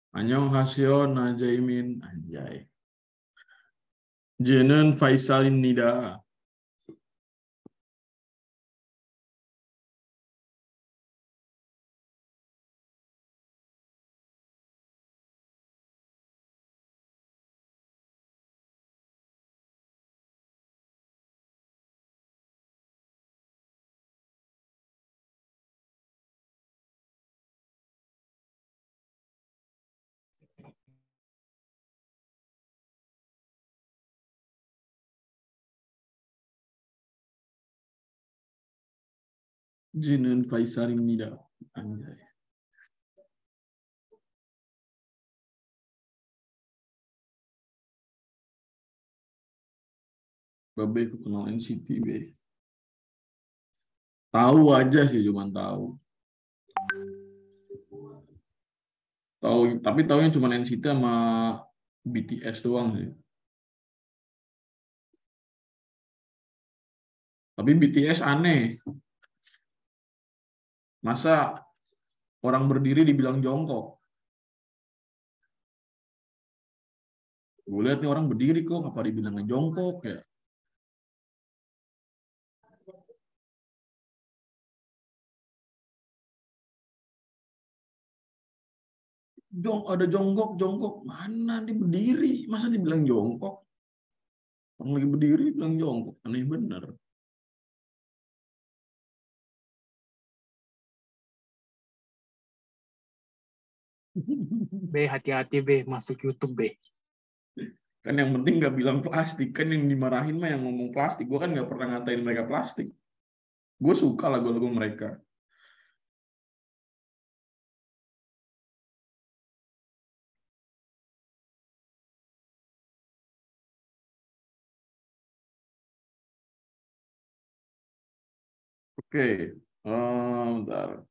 Annyeonghaseyo Najaimin anjay. Jenen Faisalin Nida. Jenen Faisalin Nida anjay. Babe aku kenal NCT be. Tahu aja sih, cuman tahu. Tahu, tapi tahunya cuma NCT sama BTS doang sih. Tapi BTS aneh. Masa orang berdiri dibilang jongkok? Gue lihat nih orang berdiri kok, apa dibilangnya jongkok ya? Ada jongkok mana dia berdiri? Masa dibilang jongkok? Orang lagi berdiri bilang jongkok, aneh bener. B, hati-hati B, masuk YouTube B. Kan yang penting nggak bilang plastik, kan yang dimarahin mah yang ngomong plastik. Gue kan nggak pernah ngatain mereka plastik. Gue suka lagu-lagu mereka. Oke, bentar.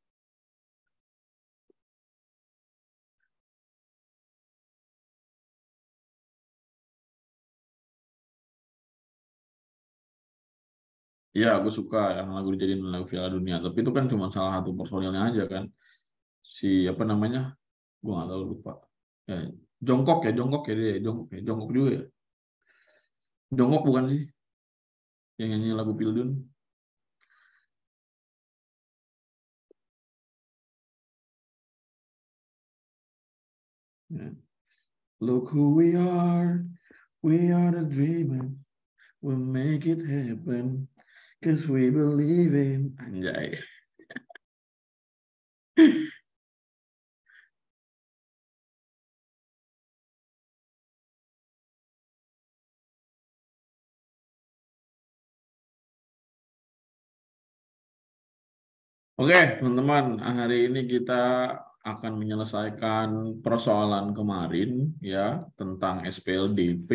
Iya, gue suka yang lagu dijadiin lagu Piala Dunia. Tapi itu kan cuma salah satu personilnya aja kan. Si apa namanya? Gue nggak tahu, lupa. Ya, Jongkok ya dia, Jongkok juga ya. Jongkok bukan sih yang nyanyi lagu Pildun? Ya. Look who we are the dreamers, we'll make it happen, cause we believe in, anjay. Oke, teman-teman, hari ini kita akan menyelesaikan persoalan kemarin ya tentang SPLDV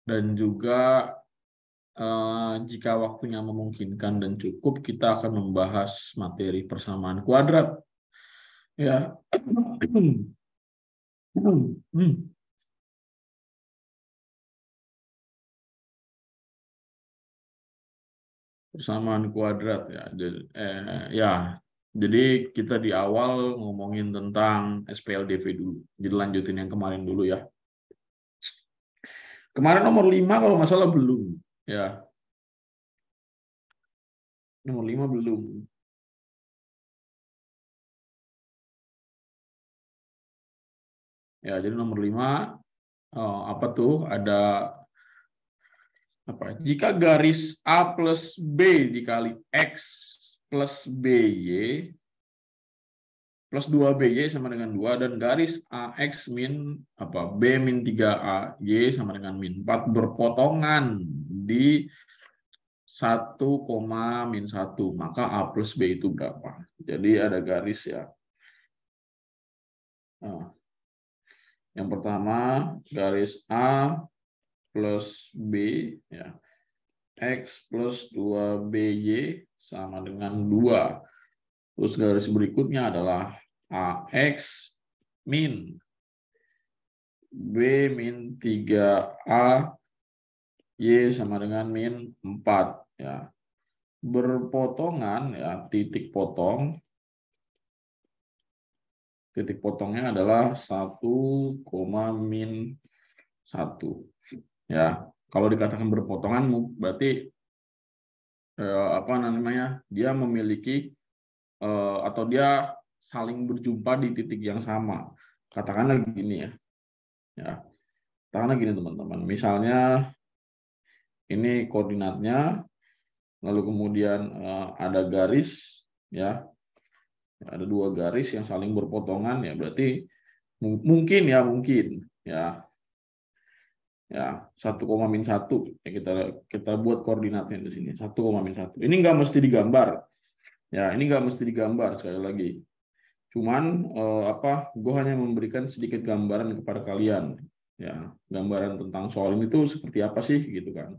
dan juga jika waktunya memungkinkan dan cukup kita akan membahas materi persamaan kuadrat ya. Persamaan kuadrat ya. Ya, jadi kita di awal ngomongin tentang SPLDV dulu. Jadi lanjutin yang kemarin dulu ya. Kemarin nomor 5 kalau nggak salah belum. Ya, nomor 5 belum. Ya, jadi nomor 5 apa tuh? Ada apa? Jika garis A plus B dikali X plus BY plus 2BY sama dengan 2 dan garis AX min apa B min 3AY sama dengan min 4 berpotongan di 1, min 1, maka A plus B itu berapa? Jadi ada garis ya. Nah, yang pertama garis A plus B ya. X plus 2BY sama dengan 2. Terus garis berikutnya adalah AX min B min 3A Y sama dengan min 4 ya. Berpotongan ya, titik potong titik potongnya adalah 1, min 1. Ya, kalau dikatakan berpotongan berarti apa namanya? Dia memiliki atau dia saling berjumpa di titik yang sama. Katakanlah gini ya. Ya, katakanlah gini teman-teman. Misalnya ini koordinatnya, lalu kemudian ada garis, ya, ada 2 garis yang saling berpotongan, ya berarti mungkin ya 1, min 1 ya, kita buat koordinatnya di sini 1, min 1. Ini nggak mesti digambar, ya ini nggak mesti digambar sekali lagi. Cuman gue hanya memberikan sedikit gambaran kepada kalian, ya gambaran tentang soal ini tuh seperti apa sih gitu kan.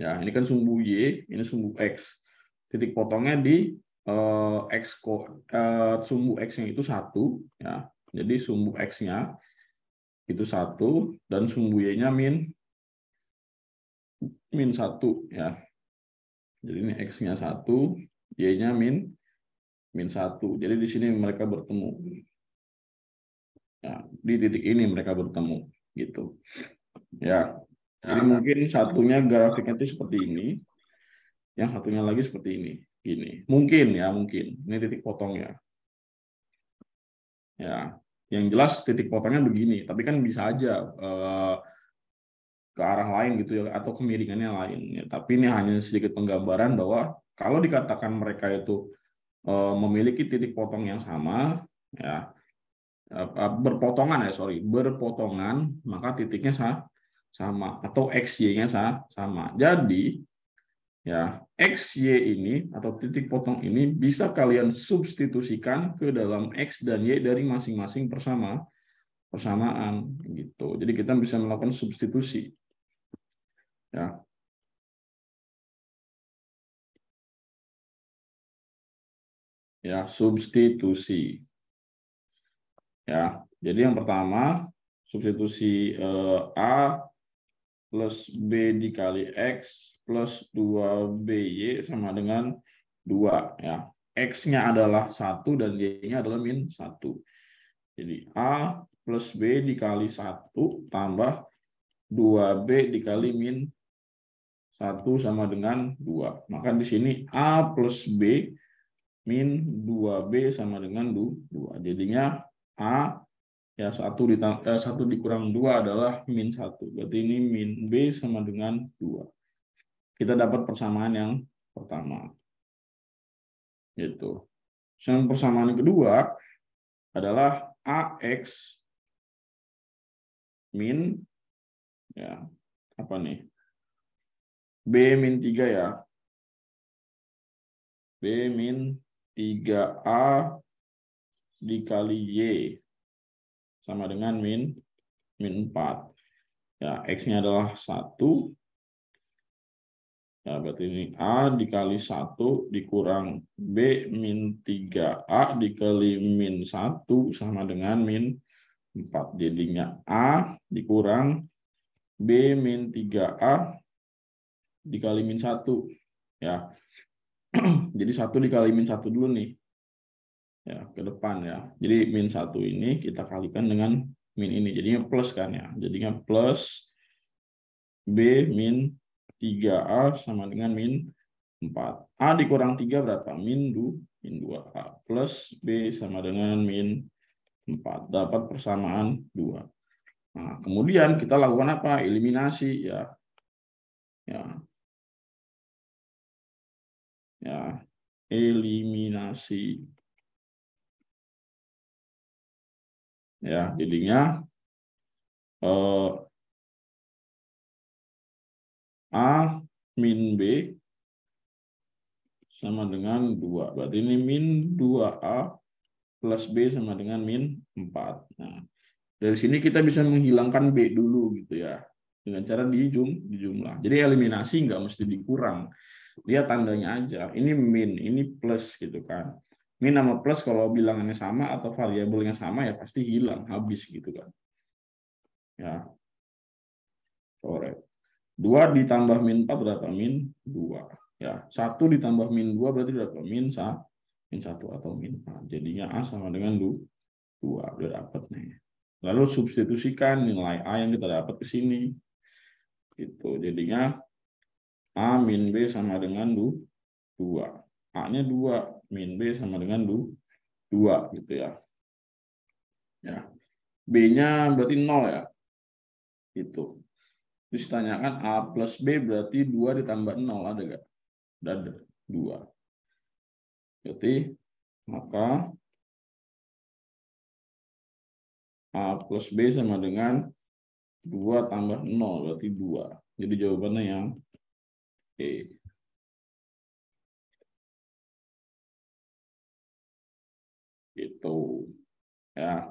Ya ini kan sumbu y, ini sumbu x. Titik potongnya di sumbu x-nya itu 1, ya. Jadi sumbu x-nya itu 1 dan sumbu y-nya min 1, ya. Jadi ini x-nya 1, y-nya min 1. Jadi di sini mereka bertemu. Ya, di titik ini mereka bertemu gitu. Ya. Jadi mungkin satunya grafiknya itu seperti ini, yang satunya lagi seperti ini. Gini. Mungkin ya, mungkin. Ini titik potongnya. Ya, yang jelas titik potongnya begini, tapi kan bisa aja ke arah lain gitu ya, atau kemiringannya lain. Ya, tapi ini hanya sedikit penggambaran bahwa kalau dikatakan mereka itu memiliki titik potong yang sama, ya berpotongan, maka titiknya sama atau XY-nya sama. Jadi ya XY ini atau titik potong ini bisa kalian substitusikan ke dalam X dan Y dari masing-masing persamaan gitu. Jadi kita bisa melakukan substitusi. Ya. Ya, substitusi. Ya. Jadi yang pertama substitusi A plus B dikali X plus 2BY sama dengan 2. Ya. X-nya adalah 1 dan Y-nya adalah min 1. Jadi A plus B dikali 1 tambah 2B dikali min 1 sama dengan 2. Maka di sini A plus B min 2B sama dengan 2. Jadinya A ya 1 dikurang 2 adalah min 1. Berarti ini min B sama dengan 2. Kita dapat persamaan yang pertama. Gitu. Yang persamaan yang kedua adalah AX min ya apa nih? B min 3 ya. B min 3A dikali Y sama dengan min 4. Ya, X-nya adalah 1. Ya, berarti ini A dikali 1 dikurang B min 3A dikali min 1 sama dengan min 4. Jadinya A dikurang B min 3A dikali min 1. Ya. Jadi 1 dikali min 1 dulu nih. Ya, ke depan ya. Jadi min 1 ini kita kalikan dengan min ini. Jadinya plus kan ya. Jadinya plus B min 3A sama dengan min 4. A dikurang 3 berapa? Min 2A. Plus B sama dengan min 4. Dapat persamaan 2. Nah, kemudian kita lakukan apa? Eliminasi ya. Ya, eliminasi. Ya, jadinya A min B sama dengan 2. Berarti ini min 2A plus B sama dengan min 4. Nah, dari sini kita bisa menghilangkan B dulu gitu ya. Dengan cara dijumlah. Jadi eliminasi nggak mesti dikurang. Lihat tandanya aja. Ini min, ini plus gitu kan. Min sama plus kalau bilangannya sama atau variabelnya sama ya pasti hilang, habis gitu kan. Ya. Coret. 2 ditambah min 4 berapa? Min 2. Ya, 1 ditambah min 2 berarti berapa? Min 1. min 1 atau min A. Jadinya A sama dengan 2. Udah dapat nih. Lalu substitusikan nilai A yang kita dapat ke sini. Itu jadinya A min B sama dengan 2. A-nya 2, min B sama dengan 2 gitu ya. Ya. B-nya berarti 0 ya. Itu. Terus tanyakan A plus B berarti 2 ditambah 0 ada nggak? Ada 2. Berarti maka A plus B sama dengan 2 tambah 0 berarti 2. Jadi jawabannya yang E. Itu ya.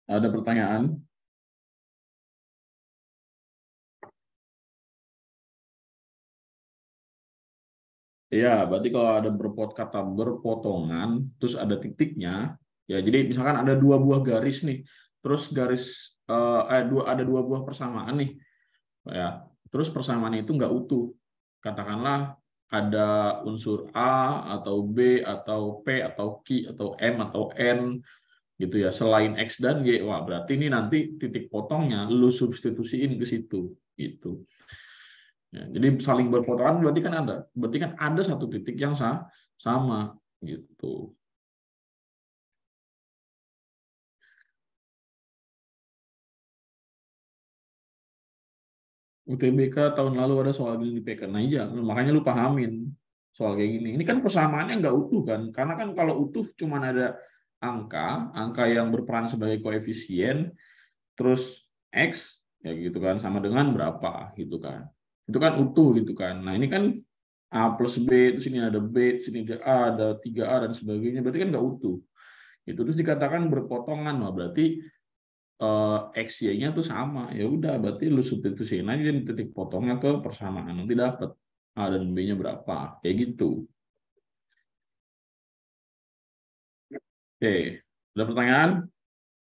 Ada pertanyaan? Ya, berarti kalau ada kata berpotongan, terus ada titiknya, ya jadi misalkan ada 2 buah garis nih, terus ada 2 buah persamaan nih, ya. Terus persamaan itu nggak utuh. Katakanlah ada unsur A atau B atau P atau Q atau M atau N gitu ya, selain X dan Y. Wah, berarti ini nanti titik potongnya lu substitusiin ke situ gitu. Ya, jadi saling berpotongan berarti kan ada satu titik yang sama gitu. UTBK tahun lalu ada soal gini di PK. Nah iya, makanya lu pahamin soal kayak gini. Ini kan persamaannya nggak utuh kan? Karena kan kalau utuh cuma ada angka yang berperan sebagai koefisien, terus X ya gitu kan, sama dengan berapa gitu kan. Itu kan utuh gitu kan. Nah ini kan A plus B, di sini ada B, di sini ada A, ada 3A dan sebagainya. Berarti kan nggak utuh. Itu terus dikatakan berpotongan, wah berarti XY-nya tuh sama. Ya udah, berarti lu substitusiin aja di titik potongnya ke persamaan. Nanti dapat A dan B-nya berapa. Kayak gitu. Oke, ada pertanyaan?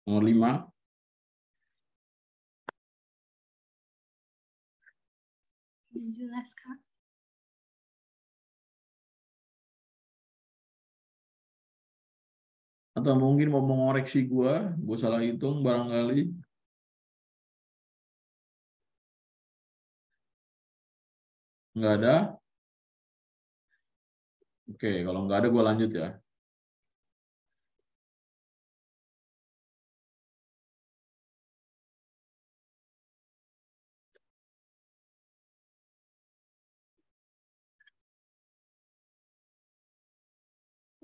Nomor 5. Jelas, Kak. Atau mungkin mau mengoreksi gue salah hitung barangkali. Nggak ada? Oke, kalau nggak ada gue lanjut ya.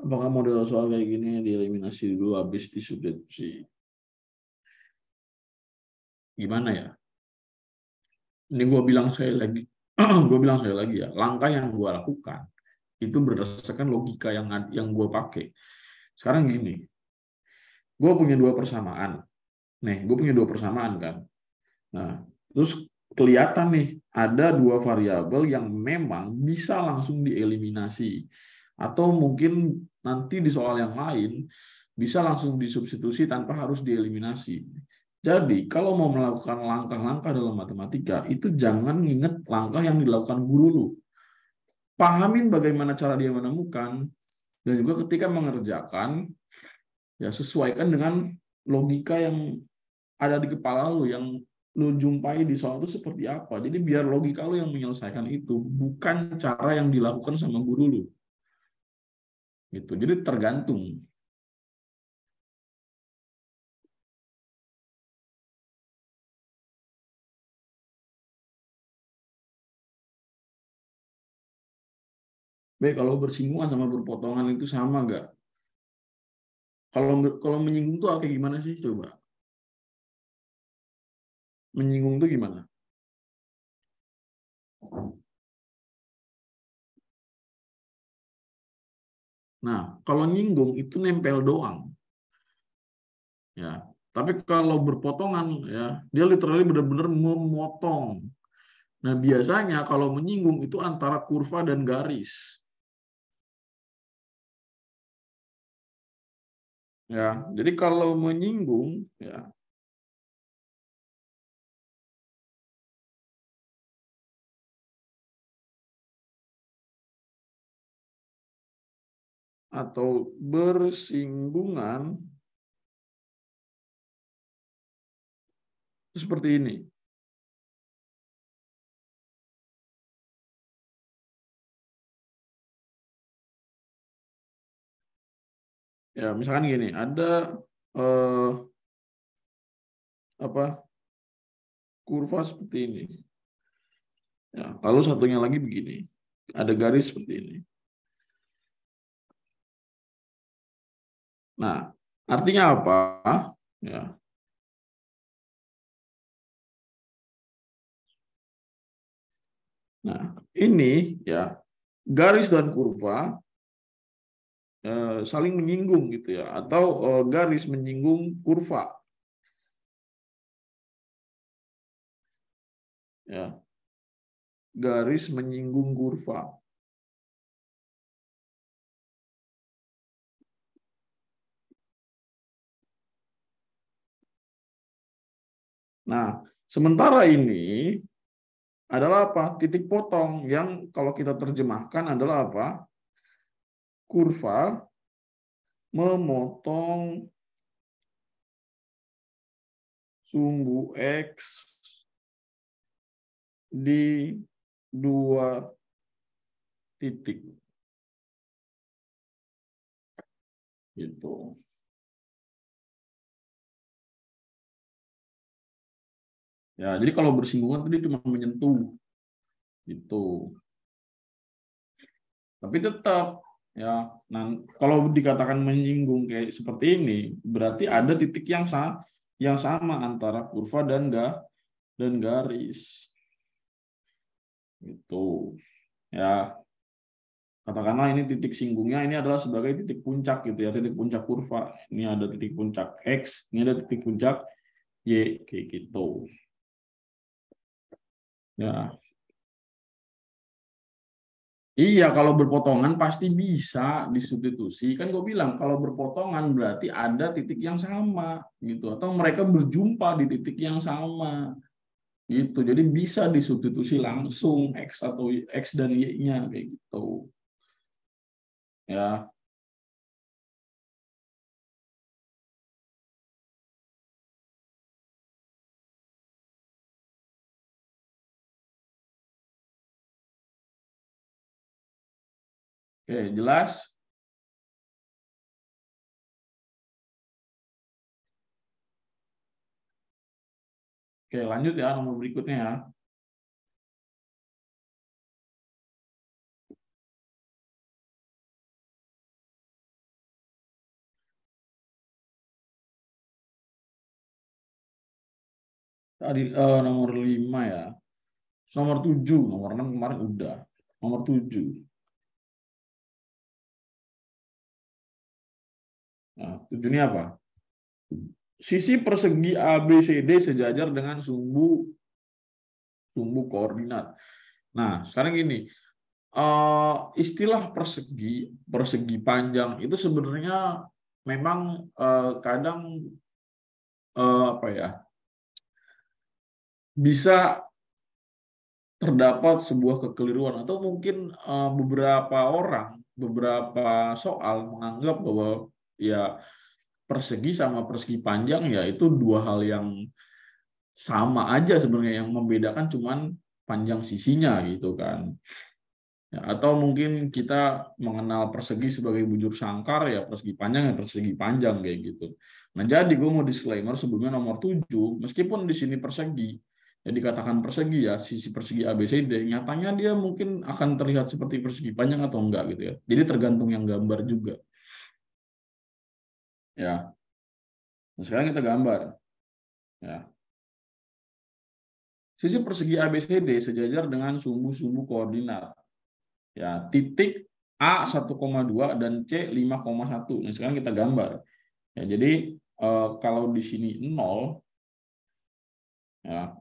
Apakah model soal kayak gini dieliminasi dulu habis disubstitusi? Gimana ya? Ini gue bilang saya lagi, gue bilang saya lagi ya. Langkah yang gue lakukan itu berdasarkan logika yang gue pakai. Sekarang gini, gue punya 2 persamaan. Nih, gue punya 2 persamaan kan. Nah, terus kelihatan nih ada 2 variabel yang memang bisa langsung dieliminasi, atau mungkin nanti di soal yang lain bisa langsung disubstitusi tanpa harus dieliminasi. Jadi kalau mau melakukan langkah-langkah dalam matematika itu jangan ingat langkah yang dilakukan guru lu. Pahamin bagaimana cara dia menemukan, dan juga ketika mengerjakan ya sesuaikan dengan logika yang ada di kepala lu, yang lu jumpai di soal itu seperti apa. Jadi biar logika lu yang menyelesaikan itu, bukan cara yang dilakukan sama guru lu. Gitu. Jadi tergantung. Baik, kalau bersinggungan sama berpotongan itu sama nggak? Kalau menyinggung tuh kayak gimana sih coba? Menyinggung tuh gimana? Nah, kalau nyinggung itu nempel doang. Ya. Tapi kalau berpotongan ya, dia literally benar-benar memotong. Nah, biasanya kalau menyinggung itu antara kurva dan garis. Ya, jadi kalau menyinggung ya atau bersinggungan seperti ini. Ya, misalkan gini, ada kurva seperti ini. Ya, lalu satunya lagi begini, ada garis seperti ini. Nah, artinya apa? Ya. Nah, ini ya garis dan kurva saling menyinggung gitu ya, atau garis menyinggung kurva. Ya, garis menyinggung kurva. Nah, sementara ini adalah apa? Titik potong yang kalau kita terjemahkan adalah apa? Kurva memotong sumbu X di 2 titik. Gitu. Ya, jadi kalau bersinggungan tadi cuma menyentuh. Gitu. Tapi tetap ya, kalau dikatakan menyinggung kayak seperti ini, berarti ada titik yang sama antara kurva dan garis. Gitu. Ya, katakanlah ini titik singgungnya ini adalah sebagai titik puncak gitu ya, titik puncak kurva. Ini ada titik puncak X, ini ada titik puncak Y, kayak gitu. Ya. Iya, kalau berpotongan pasti bisa disubstitusi. Kan gue bilang kalau berpotongan berarti ada titik yang sama gitu, atau mereka berjumpa di titik yang sama gitu. Jadi bisa disubstitusi langsung X atau X dan Y-nya kayak gitu. Ya. Oke, jelas? Oke, lanjut ya nomor berikutnya ya. Tadi nomor 5 ya. Nomor 7, nomor 6 kemarin udah. Nomor 7. Nah, 7 ini apa? Sisi persegi ABCD sejajar dengan sumbu koordinat. Nah, sekarang gini, istilah persegi panjang itu sebenarnya memang kadang apa ya, bisa terdapat sebuah kekeliruan atau mungkin beberapa soal menganggap bahwa ya persegi sama persegi panjang ya itu dua hal yang sama aja sebenarnya, yang membedakan cuman panjang sisinya gitu kan. Ya, atau mungkin kita mengenal persegi sebagai bujur sangkar, ya persegi panjang ya persegi panjang kayak gitu. Nah, jadi gue mau disclaimer sebelumnya nomor 7, meskipun di sini persegi, ya dikatakan persegi ya, sisi persegi ABCD, nyatanya dia mungkin akan terlihat seperti persegi panjang atau enggak gitu ya. Jadi tergantung yang gambar juga. Ya. Nah, sekarang kita gambar. Ya. Sisi persegi ABCD sejajar dengan sumbu-sumbu koordinat. Ya, titik A 1,2 dan C 5,1. Nah, sekarang kita gambar. Ya, jadi kalau di sini 0, ya,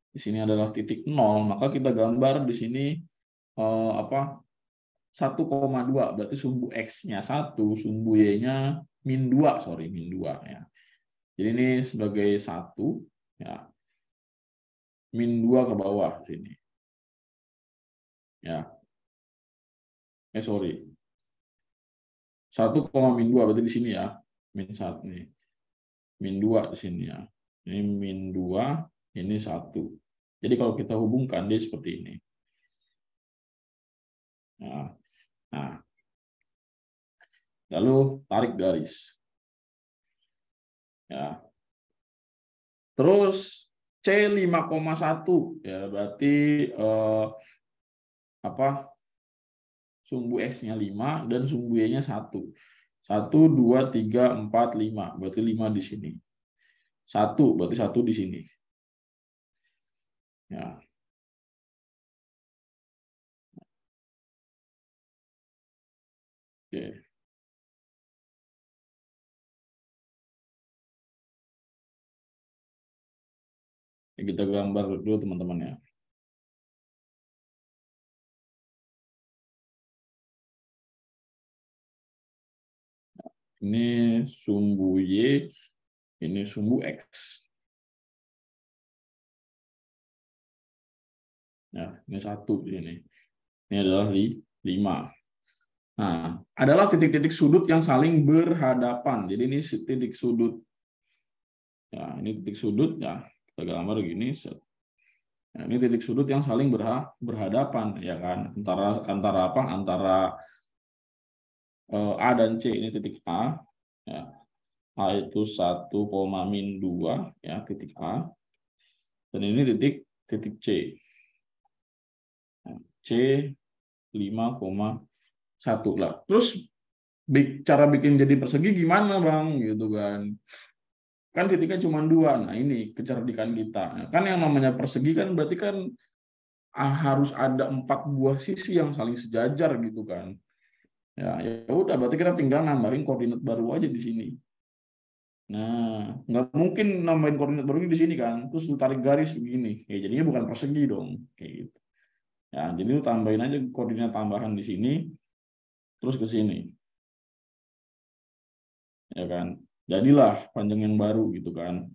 di sini adalah titik 0, maka kita gambar di sini 1,2, berarti sumbu X-nya 1, sumbu Y-nya min 2, min 2 ya. Jadi ini sebagai 1, ya, min 2 ke bawah sini. Ya. Sorry. 1, min 2 berarti di sini ya. Min 1 nih. Min 2 di sini ya. Ini min 2, ini 1. Jadi kalau kita hubungkan dia seperti ini. Nah, lalu tarik garis. Ya. Terus C 5,1 ya berarti sumbu X-nya 5 dan sumbu Y-nya 1. 1, 2, 3, 4, 5. Berarti 5 di sini. 1 berarti 1 di sini. Ya. Oke. Kita gambar dulu teman-teman ya. Ini sumbu Y, ini sumbu X. Ya, ini 1 ini. Ini adalah 5. Nah, adalah titik-titik sudut yang saling berhadapan. Jadi ini titik sudut. Ya, ini titik sudut ya. Kita gambar gini. Nah, ini titik sudut yang saling berhadapan ya kan. Antara apa? Antara A dan C. Ini titik A. Ya. A itu 1, min 2 ya, titik A. Dan ini titik C. C 5,1 lah. Terus cara bikin jadi persegi gimana Bang gitu kan? Kan titiknya cuma 2. Nah, ini kecerdikan kita. Nah, kan yang namanya persegi kan berarti kan harus ada 4 buah sisi yang saling sejajar gitu kan. Ya udah berarti kita tinggal nambahin koordinat baru aja di sini. Nah, nggak mungkin nambahin koordinat baru di sini kan. Terus lu tarik garis begini. Ya jadinya bukan persegi dong kayak gitu. Ya, jadi lu tambahin aja koordinat tambahan di sini terus ke sini. Ya kan? Jadilah panjang yang baru gitu kan.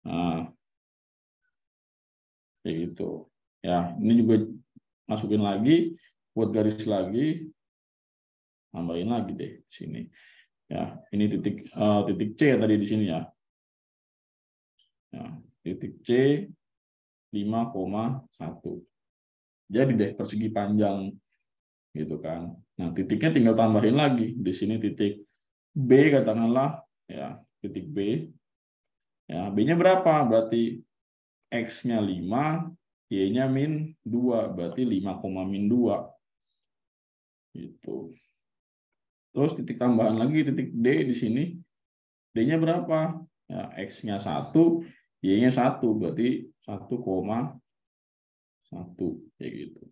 Nah, kayak gitu. Ya, ini juga masukin lagi, buat garis lagi, tambahin lagi deh sini. Ya, ini titik C tadi di sini ya. Ya, titik C 5,1. Jadi deh persegi panjang gitu kan. Nah, titiknya tinggal tambahin lagi. Di sini titik B katakanlah ya, titik B. Ya, B-nya berapa? Berarti X-nya 5, Y-nya min 2, berarti 5, min 2. Gitu. Terus titik tambahan lagi, titik D di sini. D-nya berapa? Ya, X-nya 1, Y-nya 1, berarti 1,1. Kayak gitu.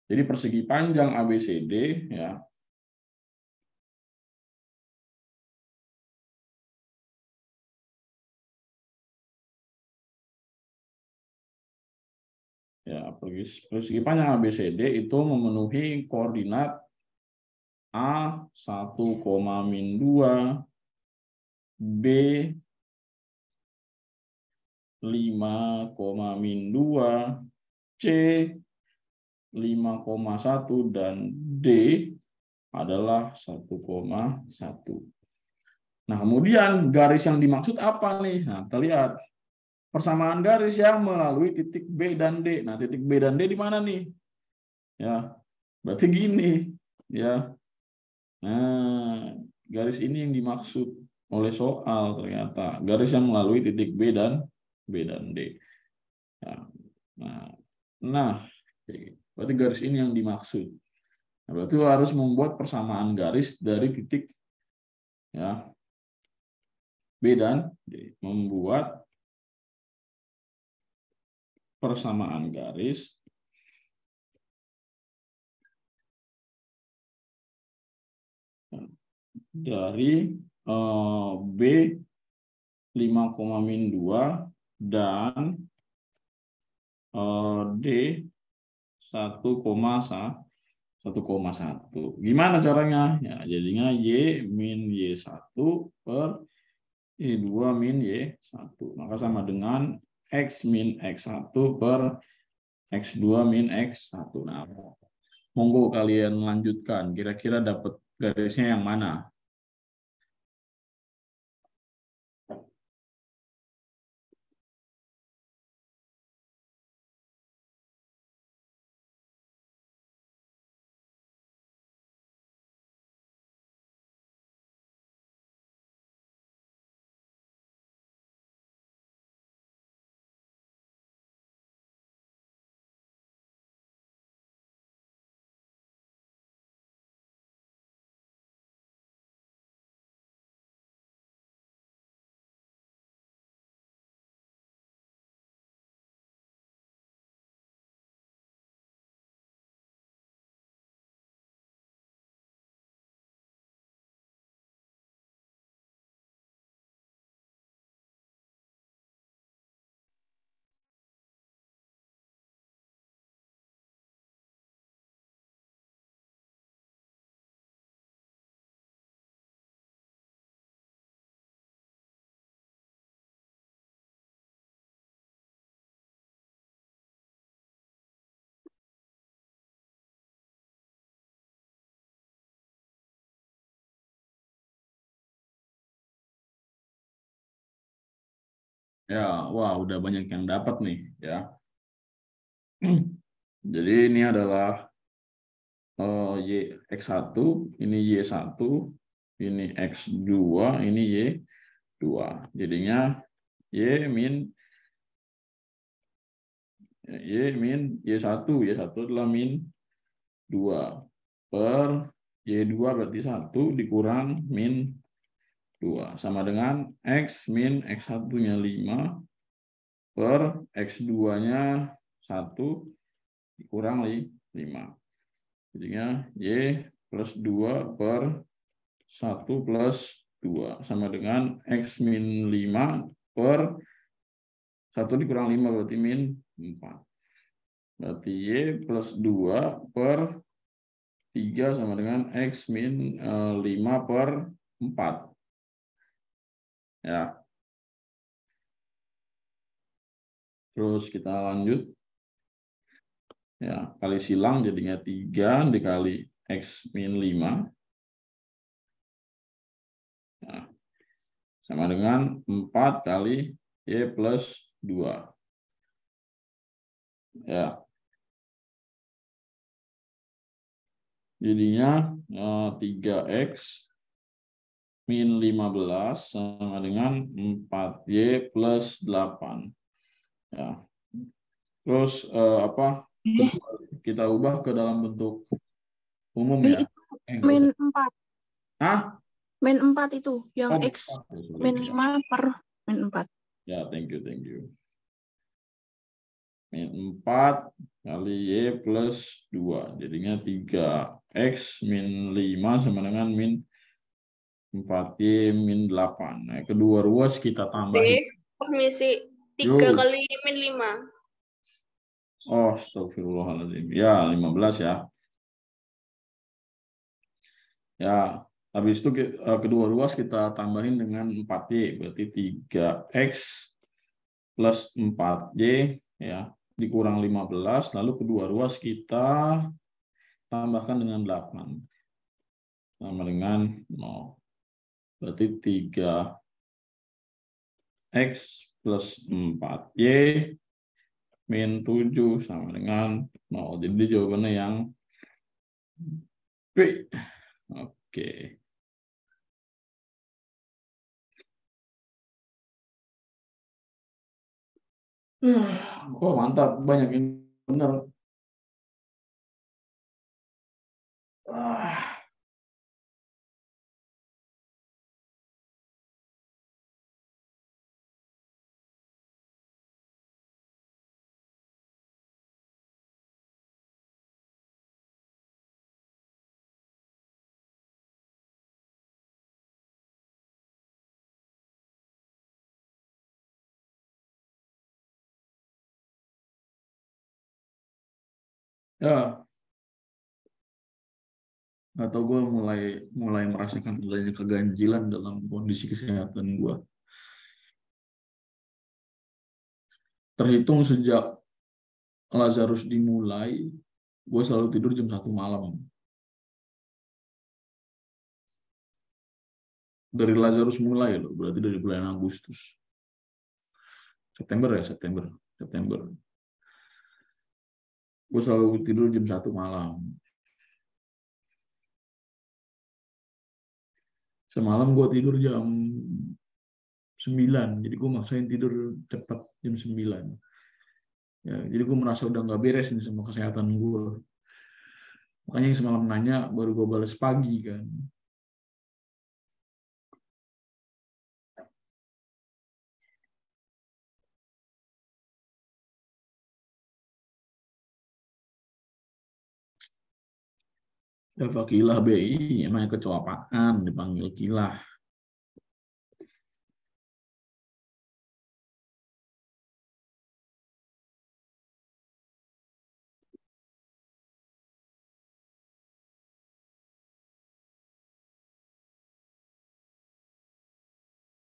Jadi persegi panjang ABCD, ya. Ya, persegi panjang ABCD itu memenuhi koordinat A 1, min 2, B 5, min 2, C 5,1 dan D adalah 1,1. Nah, kemudian garis yang dimaksud apa nih? Nah, kita lihat persamaan garis yang melalui titik B dan D. Nah, titik B dan D di mana nih? Ya, berarti gini, ya. Nah, garis ini yang dimaksud oleh soal ternyata garis yang melalui titik B dan D. Nah, berarti garis ini yang dimaksud. Nah, berarti harus membuat persamaan garis dari titik ya B dan D. Membuat persamaan garis dari B 5, min 2 dan D 1,1. Gimana caranya? Ya, jadinya Y min Y1 per Y2 min Y1. Maka sama dengan X min X1 per X2 min X1. Nah, monggo kalian lanjutkan. Kira-kira dapat garisnya yang mana? Ya, wah udah banyak yang dapat nih ya. Jadi ini adalah X1, ini Y1, ini X2, ini Y2. Jadinya Y min Y1 adalah min 2 per Y2 berarti 1 dikurang min 2 sama dengan X min X1-nya 5 per X2-nya 1 dikurang 5. Jadinya Y plus 2 per 1 plus 2 sama dengan X min 5 per 1 dikurang 5 berarti min 4. Berarti Y plus 2 per 3 sama dengan X min 5 per 4. Ya. Terus kita lanjut. Ya, kali silang jadinya 3 dikali X min 5. Nah, sama dengan 4 kali Y plus 2. Ya. Jadinya 3X min 15 sama dengan 4Y plus 8. Ya. Terus kita ubah ke dalam bentuk umum ya. Min 4. Hah? Min 4 itu. Yang X min 5 per min 4. Ya, thank you. Min 4 kali Y plus 2. Jadinya 3X min 5 sama dengan min 4Y min 8. Nah, kedua ruas kita tambahin. Permisi. 3 kali min 5. Oh, astagfirullahaladzim. Ya, 15 ya. Ya, habis itu kedua ruas kita tambahin dengan 4Y. Berarti 3X plus 4Y ya, dikurang 15. Lalu kedua ruas kita tambahkan dengan 8. Sama dengan 0. Berarti 3X plus 4Y min 7 sama dengan 0. Jadi jawabannya yang B. Oke. Oh, mantap. Banyak yang benar. Ya, atau gue mulai merasakan adanya keganjilan dalam kondisi kesehatan gue. Terhitung sejak Lazarus dimulai, gue selalu tidur jam 1 malam. dari Lazarus mulai loh, berarti dari bulan Agustus. September. Gue selalu tidur jam 1 malam. Semalam gue tidur jam 9, jadi gue maksain tidur cepat jam 9. Ya, jadi gue merasa udah nggak beres nih sama kesehatan gue. Makanya yang semalam nanya, baru gue balas pagi kan. Ya Fakilah BI, emangnya kecoa apaan dipanggil kilah.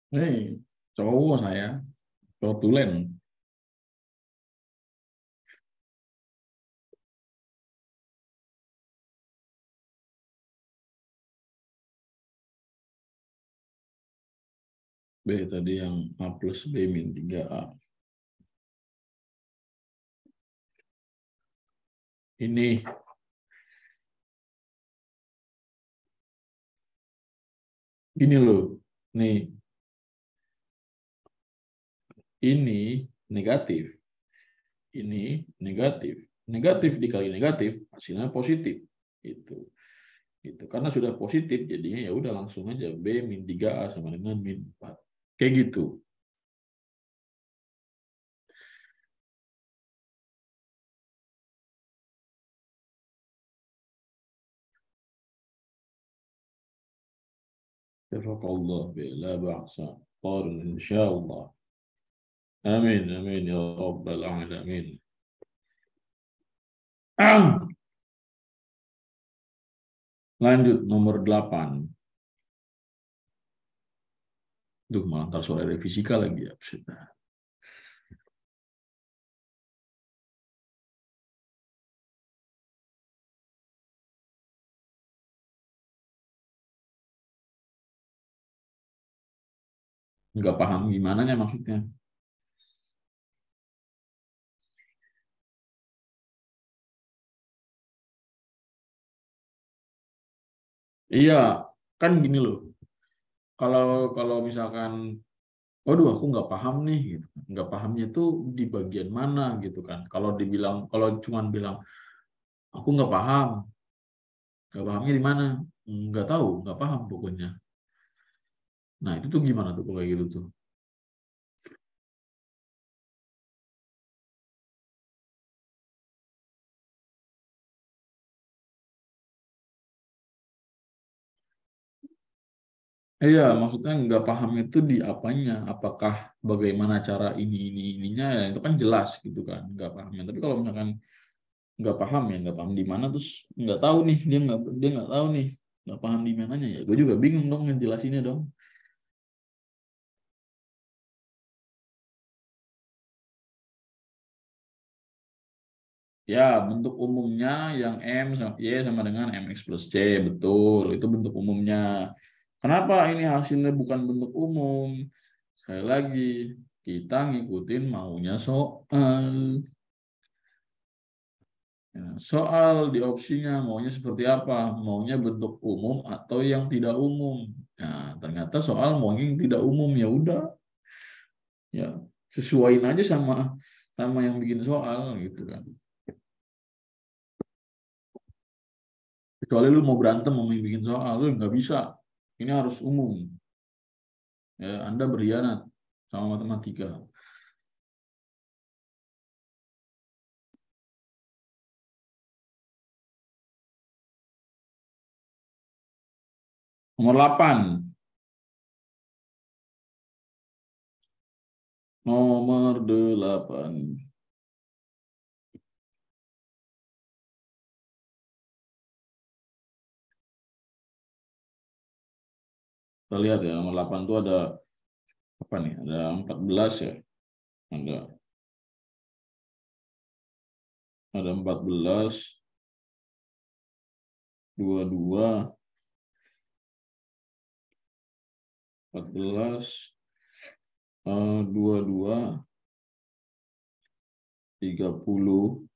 Hei, cowok saya, cowok tulen. B tadi yang A plus B min 3A. Ini gini loh, nih ini negatif, ini negatif, negatif dikali negatif hasilnya positif, itu karena sudah positif jadinya ya udah langsung aja B min 3A sama dengan min 4 kayak gitu. Jazakallah bila ba'sa. Insyaallah. Amin amin ya rabbal alamin. Lanjut nomor 8. Duh, malah ntar sore ada fisika lagi ya. Nggak paham gimana ya maksudnya. Iya, kan gini loh. Kalau misalkan, waduh aku nggak paham nih, gitu. Nggak pahamnya itu di bagian mana gitu kan. Kalau cuman bilang aku nggak pahamnya di mana? Nggak tahu, nggak paham pokoknya. Nah itu tuh gimana tuh kalau kayak gitu tuh? Iya, maksudnya nggak paham itu di apanya, apakah bagaimana cara ininya, ya itu kan jelas gitu kan, nggak pahamnya. Tapi kalau misalkan nggak paham di mana, terus nggak tahu nih, dia nggak tahu nih, nggak paham di mananya ya, gue juga bingung dong ngejelasinnya dong. Ya, bentuk umumnya yang M sama Y sama dengan MX plus C, betul, itu bentuk umumnya. Kenapa ini hasilnya bukan bentuk umum? Sekali lagi, kita ngikutin maunya soal. Ya, soal di opsinya maunya seperti apa? Maunya bentuk umum atau yang tidak umum? Nah, ternyata soal maunya yang tidak umum, ya udah, ya sesuaiin aja sama yang bikin soal gitu kan. Kecuali lu mau berantem sama yang bikin soal, lu nggak bisa. Ini harus umum. Ya, Anda berkhianat sama matematika. Nomor 8. Nomor 8. Kita lihat ya, nomor 8 itu ada apa nih? Ada 14 ya. Ada 14, 22, 14, 22, 30,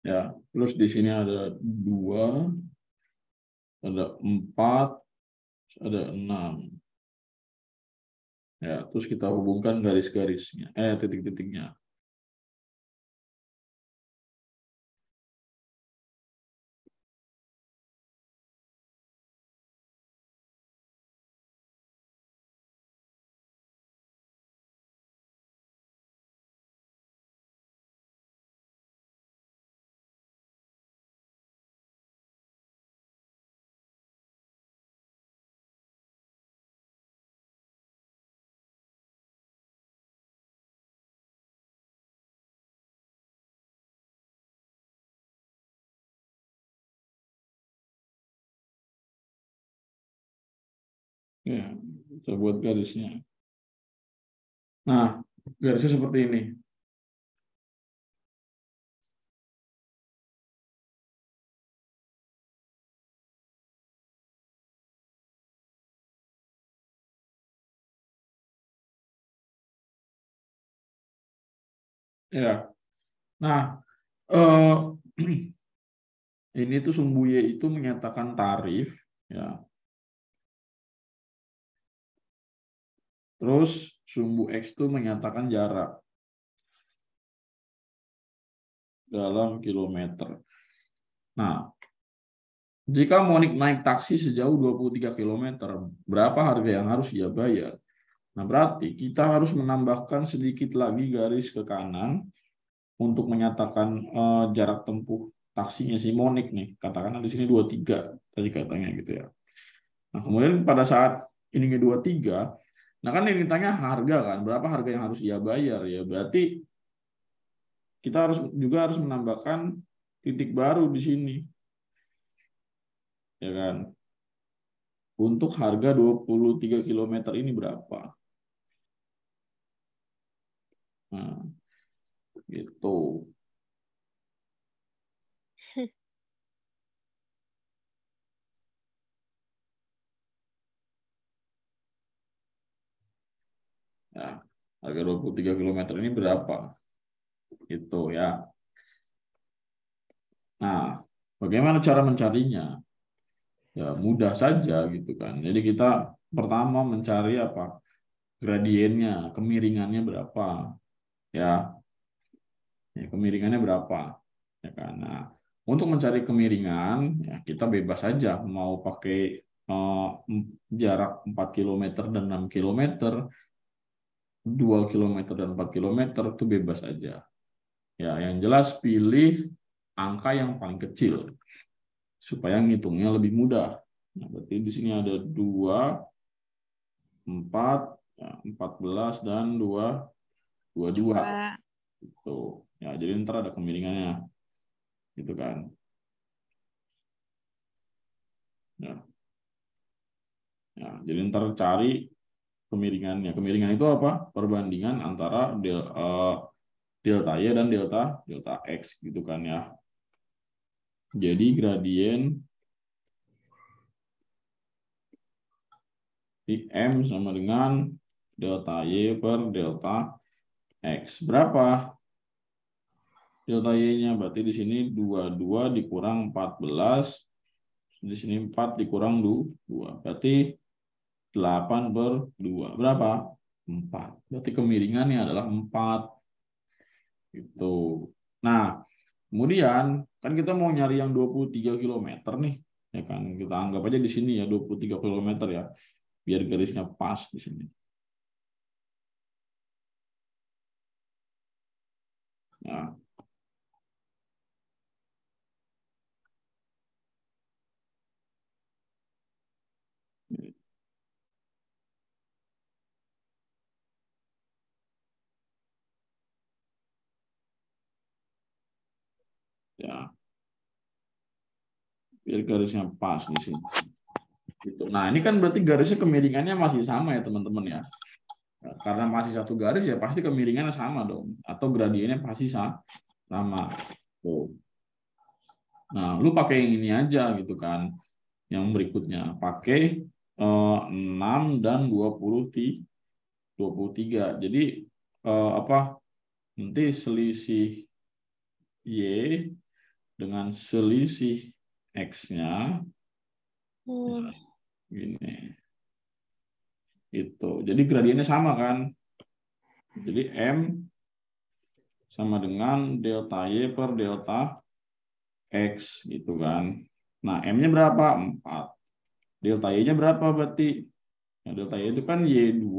ya. Terus di sini ada 2, ada 4, ada 6. Ya, terus kita hubungkan garis-garisnya, titik-titiknya. Ya, kita buat garisnya. Nah, garisnya seperti ini. Ya. Nah, eh, ini tuh sumbu Y itu menyatakan tarif, ya. Terus sumbu X itu menyatakan jarak dalam kilometer. Nah, jika Monik naik taksi sejauh 23 km, berapa harga yang harus ia bayar? Nah, berarti kita harus menambahkan sedikit lagi garis ke kanan untuk menyatakan jarak tempuh taksinya si Monik nih. Katakanlah di sini 23 tadi katanya gitu ya. Nah, kemudian pada saat ininya 23, nah kan ini ditanya harga kan, berapa harga yang harus ia bayar ya. Berarti kita harus menambahkan titik baru di sini. Ya kan? Untuk harga 23 km ini berapa? Nah, gitu. Ya, harga 23 km ini berapa? Gitu ya. Nah, bagaimana cara mencarinya? Ya, mudah saja gitu kan. Jadi kita pertama mencari apa? Gradiennya, kemiringannya berapa? Ya, kemiringannya berapa? Ya kan. Nah, untuk mencari kemiringan, ya kita bebas saja mau pakai jarak 4 km dan 6 km, 2 km dan 4 km itu bebas saja. Ya, yang jelas pilih angka yang paling kecil supaya ngitungnya lebih mudah. Nah, berarti di sini ada 2, 4, 14 dan 22. Itu. Ya, jadi ntar ada kemiringannya. Gitu kan. Ya. Ya, jadi ntar cari kemiringannya. Kemiringan itu apa? Perbandingan antara delta Y dan delta X gitu kan ya. Jadi gradien M sama dengan delta Y per delta X. Berapa delta Y-nya? Berarti di sini 22 dikurang 14. Di sini 4 dikurang 2. Berarti 8 per 2. Berapa? 4. Berarti kemiringannya adalah 4. Gitu. Nah, kemudian kan kita mau nyari yang 23 km nih. Ya kan, kita anggap aja di sini ya 23 km ya. Biar garisnya pas di sini. Nah, ya. Biar garisnya pas di sini. Gitu. Nah, ini kan berarti garisnya kemiringannya masih sama ya, teman-teman ya. Nah, karena masih satu garis ya pasti kemiringannya sama dong. Atau gradiennya pasti sama. Tuh. Nah, lu pakai yang ini aja gitu kan. Yang berikutnya. Pakai 6 dan 23. Jadi apa? Nanti selisih Y dengan selisih X-nya gini. Itu. Jadi gradiennya sama kan? Jadi M sama dengan delta Y per delta X gitu kan. Nah, M-nya berapa? 4. Delta Y-nya berapa berarti? Nah, delta Y itu kan Y2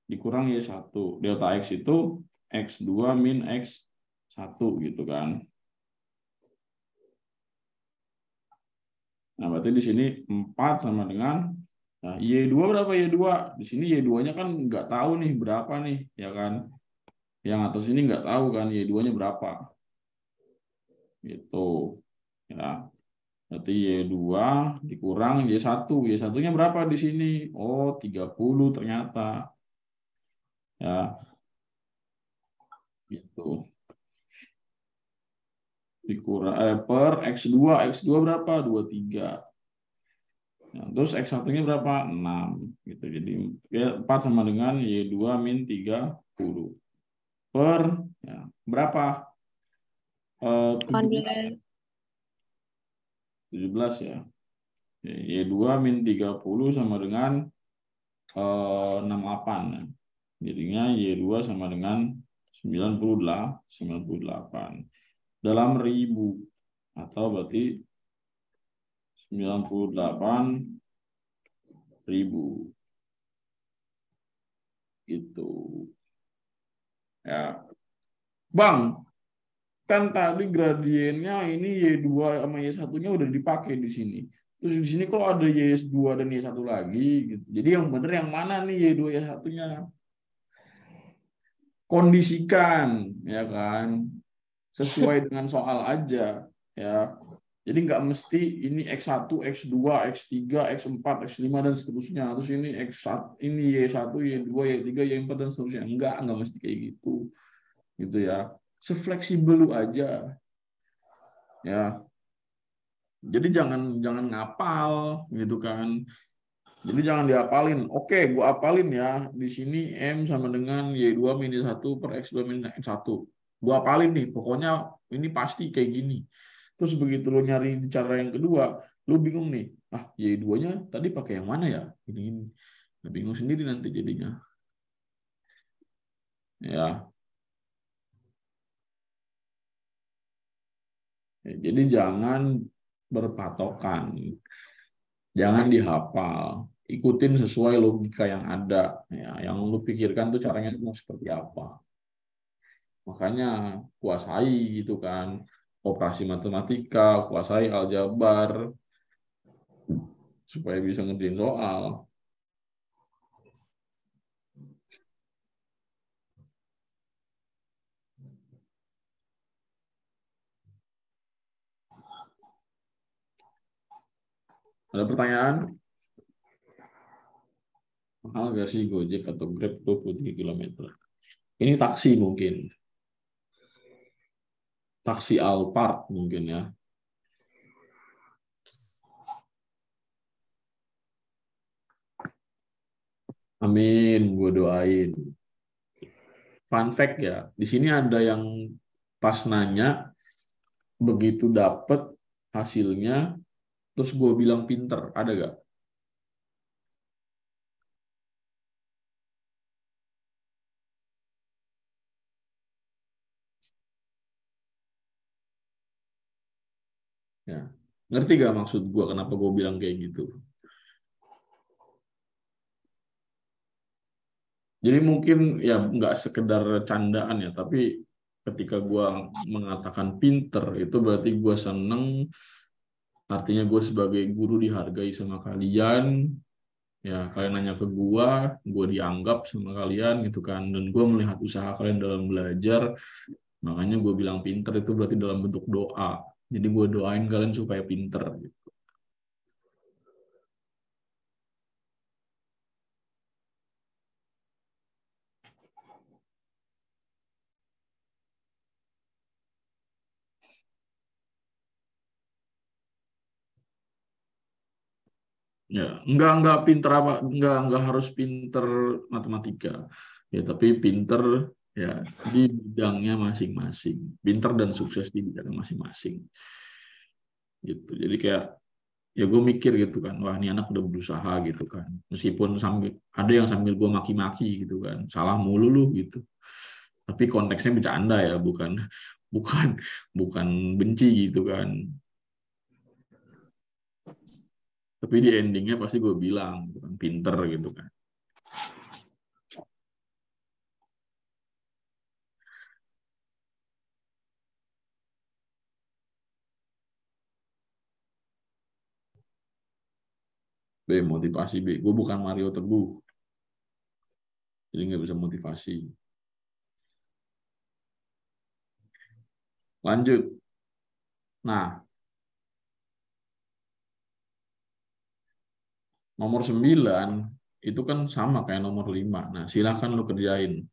dikurang Y1. Delta X itu X2 min X1 gitu kan. Nah, berarti di sini 4 sama dengan nah, Y2 berapa Y2? Di sini Y2-nya kan nggak tahu nih berapa nih, ya kan? Yang atas ini nggak tahu kan Y2-nya berapa. Gitu. Ya. Berarti Y2 dikurang Y1. Y1-nya berapa di sini? Oh, 30 ternyata. Ya. Gitu. Dikurang per X2. X2 berapa? 23. Nah, terus X1-nya berapa? 6. Gitu. Jadi 4 sama dengan Y2 min 30. Per ya, berapa? 17 ya. Y2 min 30 sama dengan 68. Jadinya Y2 sama dengan 98. Dalam ribu. Atau berarti 98.000. Gitu. Ya. Bang, kan tadi gradiennya ini Y2 sama Y1-nya udah dipakai di sini. Terus di sini kok ada Y2 dan Y1 lagi gitu. Jadi yang benar yang mana nih Y2 Y1-nya? Kondisikan, ya kan? Sesuai dengan soal aja, ya. Jadi nggak mesti ini X1, X2, X3, X4, X5 dan seterusnya. Terus ini X1, ini Y1, Y2, Y3, Y4 dan seterusnya. Nggak mesti kayak gitu. Gitu ya. Sefleksibel lu aja. Ya. Jadi jangan ngapal gitu kan. Jadi jangan diapalin. Oke, gua apalin ya. Di sini M sama dengan Y2 min Y1 per X2 min X1. Gua apalin nih. Pokoknya ini pasti kayak gini. Terus begitu lo nyari cara yang kedua, lo bingung nih. Ah, Y2-nya tadi pakai yang mana ya? Ini. Nah, bingung sendiri nanti jadinya. Ya. Jadi jangan berpatokan. Jangan dihafal. Ikutin sesuai logika yang ada. Ya, yang lo pikirkan tuh caranya mau seperti apa. Makanya kuasai gitu kan. Operasi matematika, kuasai aljabar. Supaya bisa ngerjain soal. Ada pertanyaan? Mahal nggak sih Gojek atau Grab 23 km? Ini taksi mungkin. Taksi Alphard mungkin ya. Amin, gue doain. Fun fact ya, di sini ada yang pas nanya, begitu dapet hasilnya, terus gue bilang pinter, ada gak? Ya. Ngerti gak maksud gue kenapa gue bilang kayak gitu? Jadi mungkin ya nggak sekedar candaan ya, tapi ketika gue mengatakan pinter, itu berarti gue seneng, artinya gue sebagai guru dihargai sama kalian, ya kalian nanya ke gue dianggap sama kalian gitu kan, dan gue melihat usaha kalian dalam belajar, makanya gue bilang pinter itu berarti dalam bentuk doa, Jadi gue doain kalian supaya pinter gitu. Ya, enggak pinter apa, enggak harus pinter matematika. Ya, tapi pinter ya di bidangnya masing-masing. Pinter dan sukses di bidangnya masing-masing. Gitu. Jadi kayak ya gue mikir gitu kan, wah ini anak udah berusaha gitu kan. Meskipun sambil ada yang sambil gue maki-maki gitu kan, salah mulu lu gitu. Tapi konteksnya bercanda ya, bukan bukan benci gitu kan. Tapi di endingnya pasti gue bilang gitu kan, pinter gitu kan. B, motivasi B. Gue bukan Mario Teguh, jadi nggak bisa motivasi. Lanjut. Nah, nomor 9 itu kan sama kayak nomor 5. Nah, silahkan lo kerjain.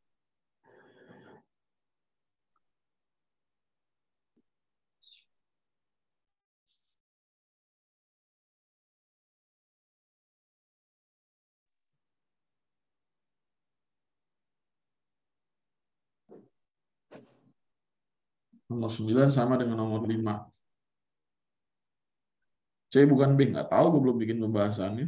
Nomor 9 sama dengan nomor 5. C bukan B, nggak tahu, gue belum bikin pembahasannya.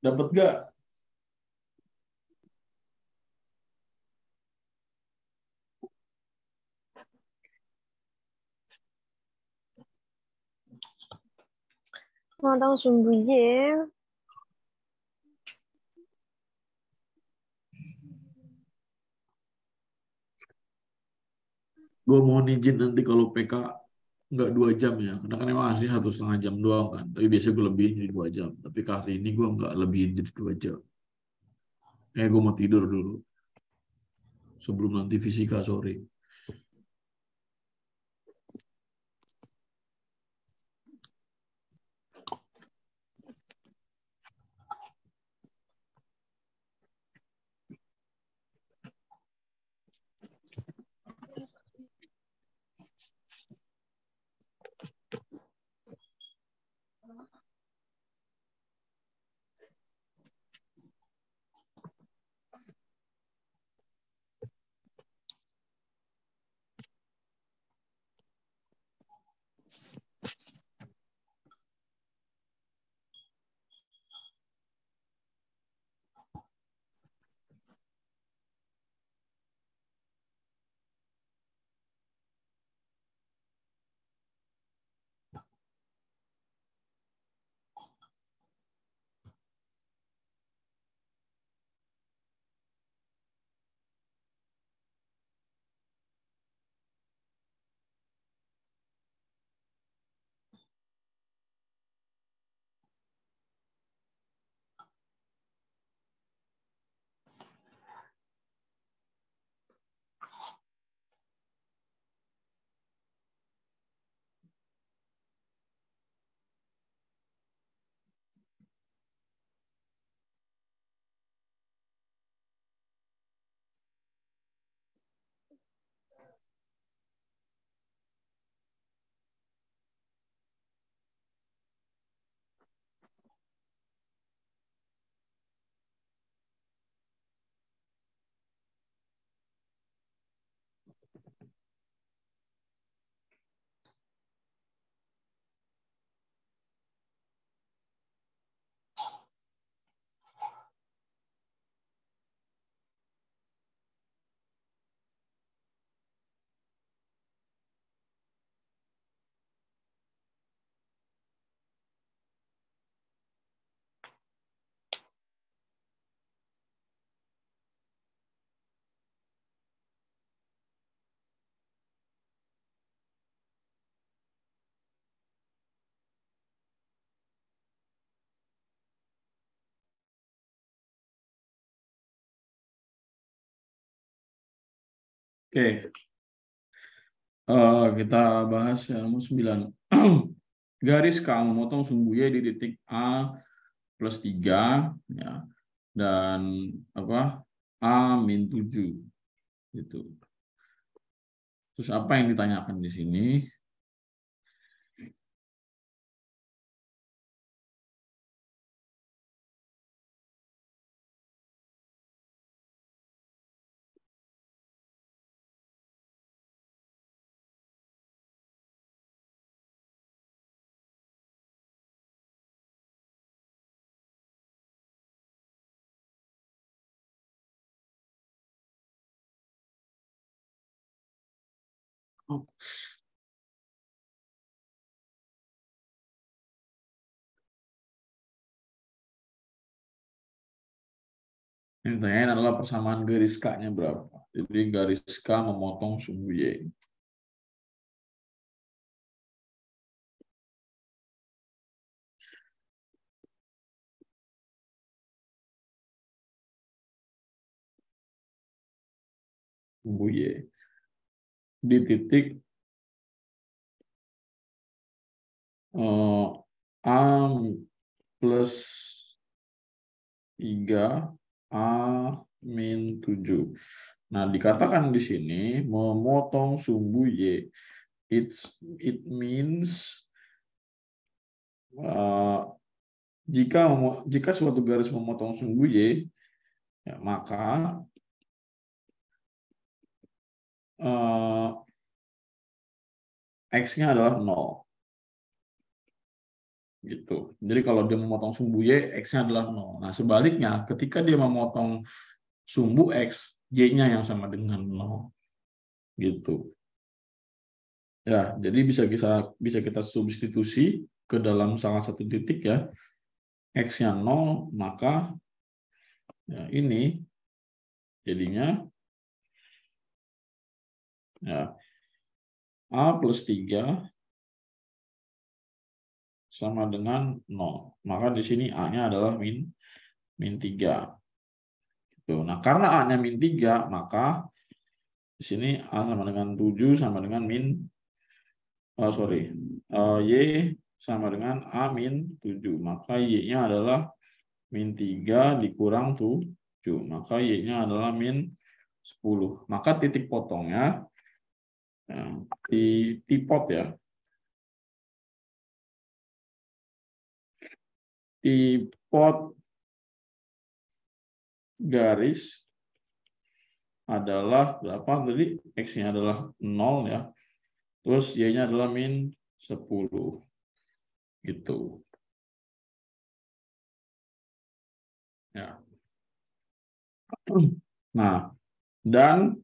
Dapat nggak? langsung bunyi. Gue mau izin nanti kalau PK nggak 2 jam ya, karena kan emang asli 1,5 jam doang kan. Tapi biasanya gue lebihin jadi 2 jam. Tapi kali ini gue nggak lebihin jadi 2 jam. Gue mau tidur dulu sebelum nanti fisika sore. Oke. Kita bahas yang nomor 9. Garis K memotong sumbu Y di titik A plus 3 ya, dan A min 7 gitu. Terus apa yang ditanyakan di sini? Yang ditanyakan adalah persamaan garis K-nya berapa. Jadi garis K memotong sumbu Y. Sumbu Y di titik A plus 3 A min 7. Nah, dikatakan di sini memotong sumbu Y. It means jika suatu garis memotong sumbu Y, ya, maka X-nya adalah 0. Gitu. Jadi kalau dia memotong sumbu Y, X-nya adalah 0. Nah, sebaliknya, ketika dia memotong sumbu X, Y-nya yang sama dengan 0. Gitu. Ya, jadi bisa kita substitusi ke dalam salah satu titik ya. X-nya 0, maka ya, ini jadinya ya, A plus 3 sama dengan 0. Maka di sini A-nya adalah min 3. Gitu. Nah, karena A-nya min 3, maka di sini A sama dengan 7 sama dengan Y sama dengan A min 7. Maka Y-nya adalah min 3 dikurang 7. Maka Y-nya adalah min 10. Maka titik potongnya di tipot ya. Tipot garis adalah berapa tadi? X-nya adalah 0 ya. Terus Y-nya adalah min 10. Gitu. Ya. Nah, dan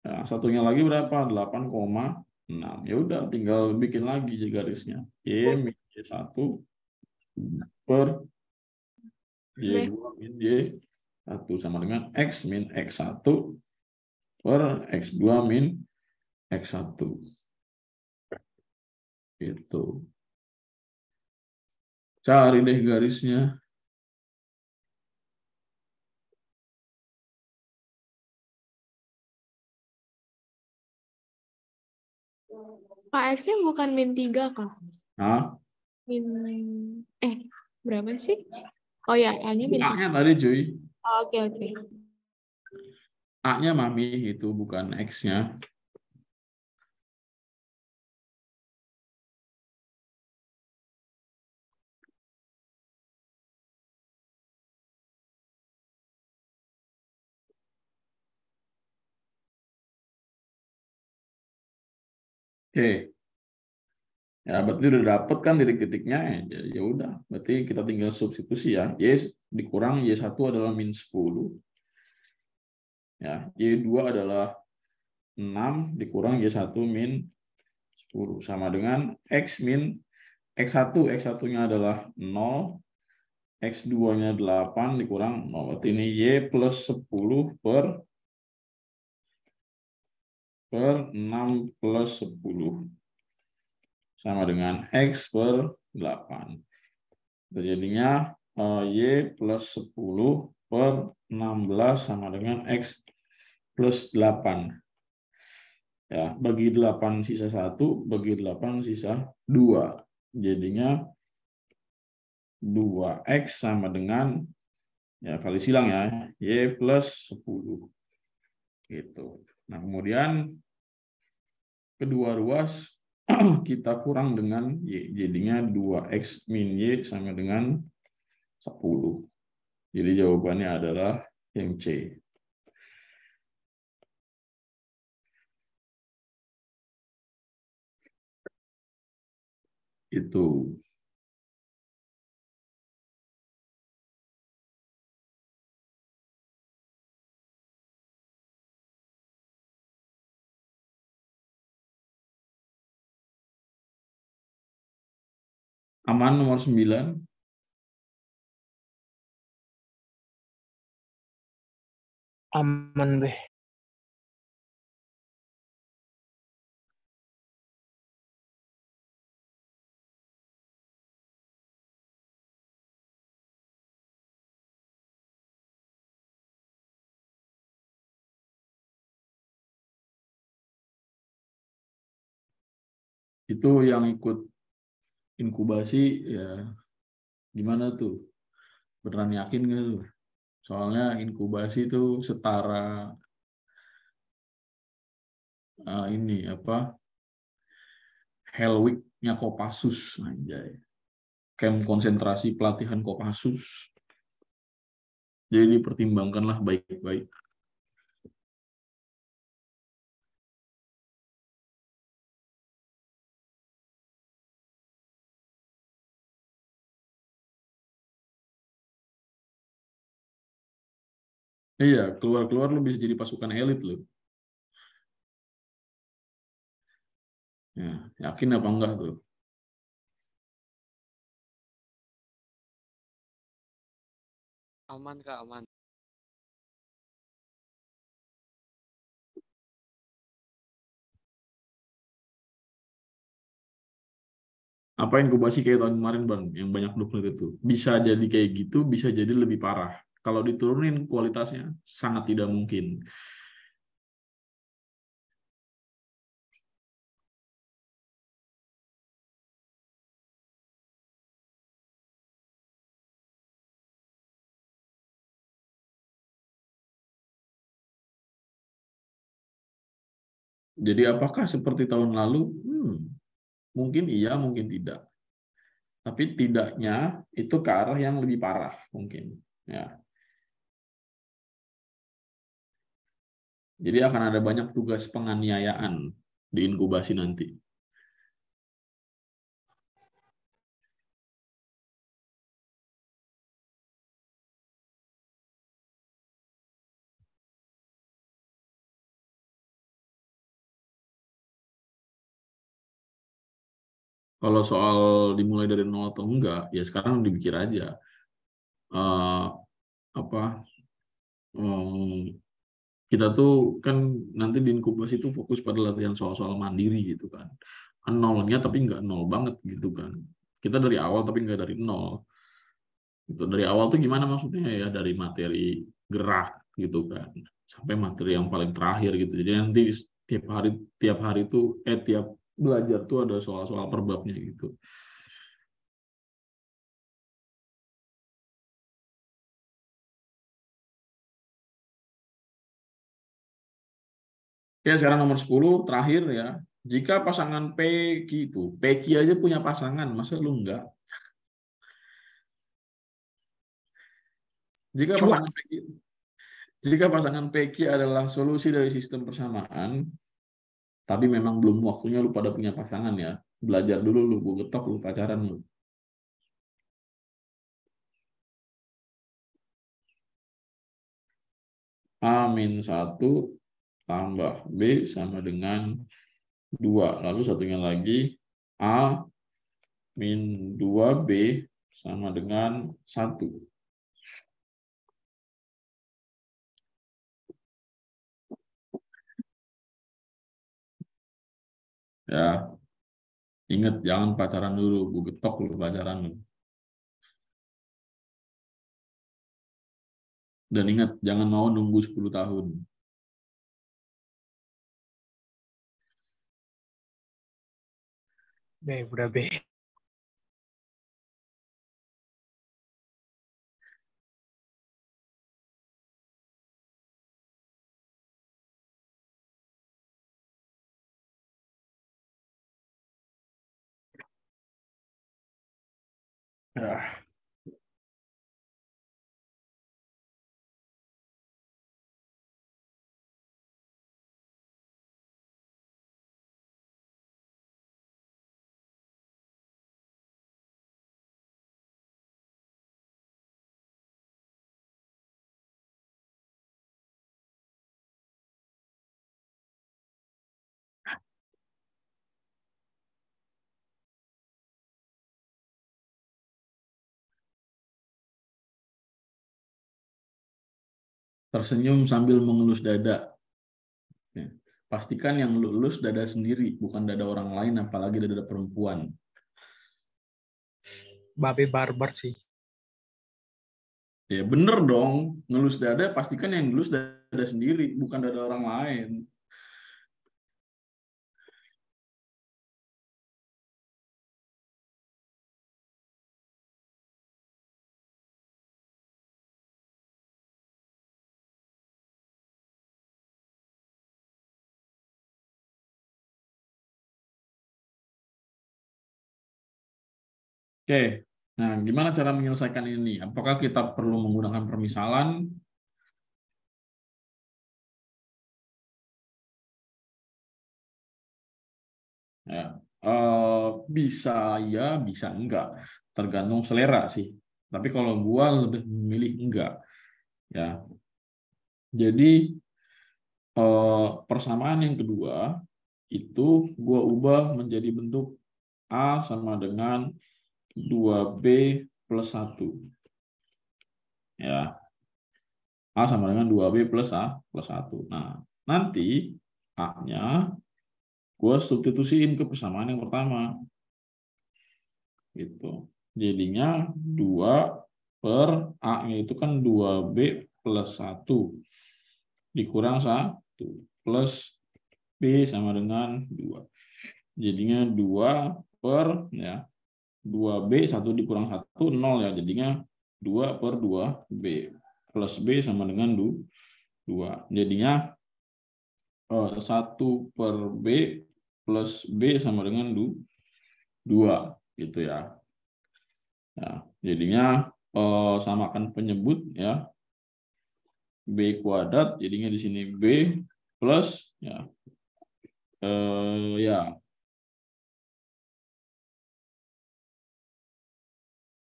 ya, satunya lagi berapa? 8,6. Ya udah, tinggal bikin lagi garisnya. Y min Y1 per Y2 min Y1 sama dengan X min X1 per X2 min X1. Gitu. Cari deh garisnya. Pak X-nya bukan min 3 kah? Nah, Berapa sih? Oh ya, A-nya min 3. A-nya tadi cuy. Oh, oke. A-nya Mami itu bukan X-nya. Oke. Ya, berarti udah dapet kan titik-titiknya. Ya udah, berarti kita tinggal substitusi ya. Y dikurang Y1 adalah min 10. Ya, Y2 adalah 6 dikurang Y1 min 10 sama dengan X min X1. X1-nya adalah 0. X2-nya 8 dikurang 0. Berarti ini Y plus 10 per 6 plus 10. Sama dengan X per 8. Jadinya Y plus 10 per 16 sama dengan X plus 8. Ya, bagi 8 sisa 1, bagi 8 sisa 2. Jadinya 2X sama dengan, ya kali silang ya, Y plus 10. Gitu. Nah, kemudian kedua ruas kita kurang dengan Y. Jadinya 2X min Y sama dengan 10. Jadi jawabannya adalah yang C. Itu. Aman nomor 9. Aman, B. Itu yang ikut inkubasi ya gimana tuh? Beneran yakin nggak tuh? Soalnya inkubasi itu setara ini apa? Hell Week-nya Kopassus anjay. Camp konsentrasi pelatihan Kopassus. Jadi dipertimbangkanlah baik-baik. Iya, keluar-keluar lu bisa jadi pasukan elit lu. Ya, yakin apa enggak tuh? Aman Kak, aman. Apa inkubasi kayak tahun kemarin Bang, yang banyak duplik itu. Bisa jadi kayak gitu, bisa jadi lebih parah. Kalau diturunin kualitasnya sangat tidak mungkin. Jadi apakah seperti tahun lalu? Mungkin iya, mungkin tidak. Tapi tidaknya itu ke arah yang lebih parah mungkin. Ya. Jadi akan ada banyak tugas penganiayaan di inkubasi nanti. Kalau soal dimulai dari nol atau enggak, ya sekarang dipikir aja. Apa kita tuh kan nanti di inkubasi itu fokus pada latihan soal-soal mandiri gitu kan. Nolnya tapi nggak nol banget gitu kan. Kita dari awal tapi nggak dari nol. Gitu. Dari awal tuh gimana maksudnya ya dari materi gerak gitu kan sampai materi yang paling terakhir gitu. Jadi nanti tiap hari itu tiap belajar tuh ada soal-soal per babnya gitu. Ya, sekarang nomor 10 terakhir ya. Jika pasangan Peggy itu, Peggy aja punya pasangan, masa lu enggak? Jika pasangan Cuas. Peggy, jika pasangan Peggy adalah solusi dari sistem persamaan, tapi memang belum waktunya lu pada punya pasangan ya. Belajar dulu lu, gue getok lu pacaran lu. A-1 tambah B sama dengan 2. Lalu satunya lagi A-2B sama dengan 1. Ya, ingat jangan pacaran dulu, gue getok lu pacaran lu. Dan ingat, jangan mau nunggu 10 tahun. B, udah B. Ya. Tersenyum sambil mengelus dada. Ya. Pastikan yang lu elus dada sendiri, bukan dada orang lain, apalagi dada perempuan. Babe barbar sih. Ya bener dong, ngelus dada pastikan yang ngelus dada sendiri, bukan dada orang lain. Oke, nah gimana cara menyelesaikan ini? Apakah kita perlu menggunakan permisalan? Ya, bisa ya, bisa enggak. Tergantung selera sih. Tapi kalau gua lebih memilih enggak. Ya, jadi persamaan yang kedua itu gua ubah menjadi bentuk A sama dengan 2B plus 1. Ya, A sama dengan 2B plus A plus 1. Nah, nanti A-nya gue substitusiin ke persamaan yang pertama. Gitu. Jadinya 2 per A-nya itu kan 2B plus 1. Dikurang 1 plus B sama dengan 2. Jadinya 2 per ya 2B 1 dikurang 1 0 ya. Jadinya 2 per 2B plus B sama dengan 2. Jadinya 1 per B plus B sama dengan 2 gitu ya. Nah, jadinya samakan penyebut ya. B kuadrat jadinya di sini B plus ya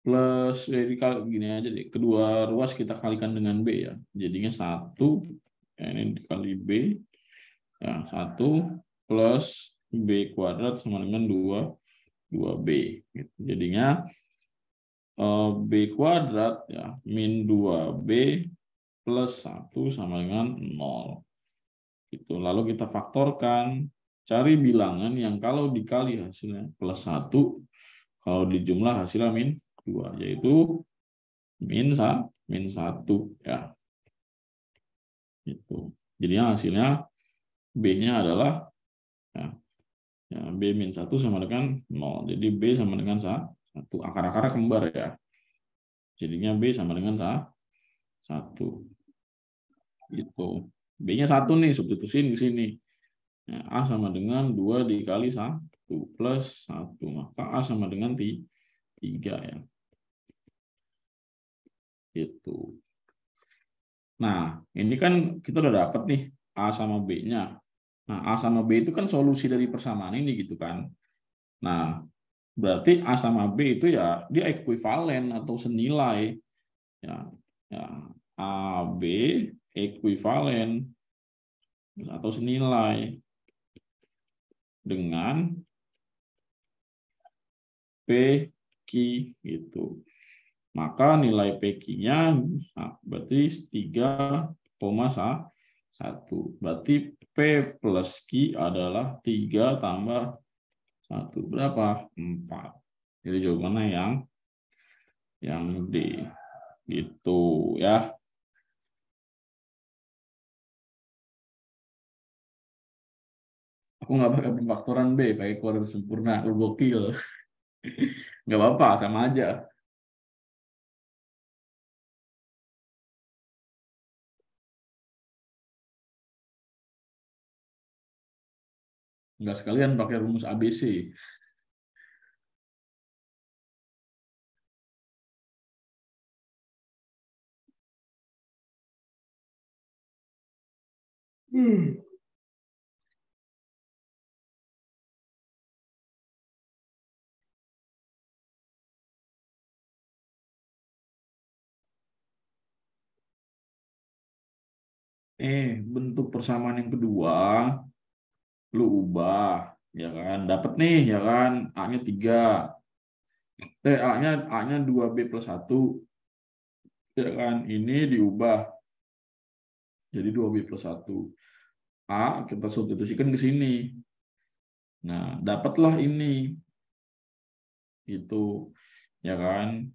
plus gini aja deh, kedua ruas kita kalikan dengan B ya. Jadinya 1 ya, ini dikali B ya 1 plus B kuadrat sama dengan 2B gitu. Jadinya B kuadrat ya min 2B plus 1 sama dengan 0. Gitu. Lalu kita faktorkan, cari bilangan yang kalau dikali hasilnya plus 1, kalau dijumlah hasilnya min 2, yaitu min 1 ya. Gitu. Jadi hasilnya B-nya adalah ya, B min 1 sama dengan 0. Jadi B sama dengan 1. Akar-akarnya kembar ya. Jadinya B sama dengan 1. Gitu. B-nya 1 nih, substitusiin di sini. Ya, A sama dengan 2 dikali 1 plus 1. Maka A sama dengan 3 ya. Gitu. Nah, ini kan kita udah dapat nih A sama B-nya. Nah, A sama B itu kan solusi dari persamaan ini gitu kan. Nah, berarti A sama B itu ya dia ekuivalen atau senilai. Ya, ya A, B ekuivalen atau senilai dengan PQ gitu. Maka nilai PQ-nya berarti 3,1. Berarti P plus Q adalah 3 tambah 1. Berapa? 4. Jadi jawabannya yang D. Gitu ya. Aku nggak pakai pemfaktoran B, pakai kuadrat sempurna. Gokil. Nggak apa-apa, sama aja. Nggak sekalian pakai rumus ABC. Bentuk persamaan yang kedua, lu ubah, ya kan? Dapat nih, ya kan? A-nya 3. A-nya 2B+1, ya kan? Ini diubah jadi 2B+1. A kita substitusikan ke sini. Nah, dapatlah ini. Itu, ya kan?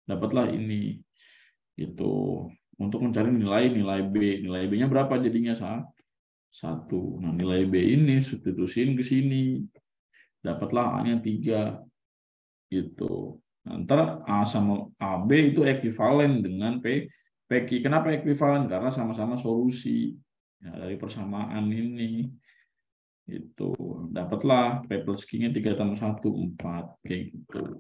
Dapatlah ini. Itu. Untuk mencari nilai B. Nilai B-nya berapa jadinya? 1. Nah, nilai B ini substitusiin ke sini. Dapatlah A-nya 3. Gitu. Nah, ntar A sama AB itu ekuivalen dengan PQ. Kenapa ekuivalen? Karena sama-sama solusi, ya, dari persamaan ini. Itu dapatlah P plus Q-nya 3 tambah 1, 4. Kayak gitu.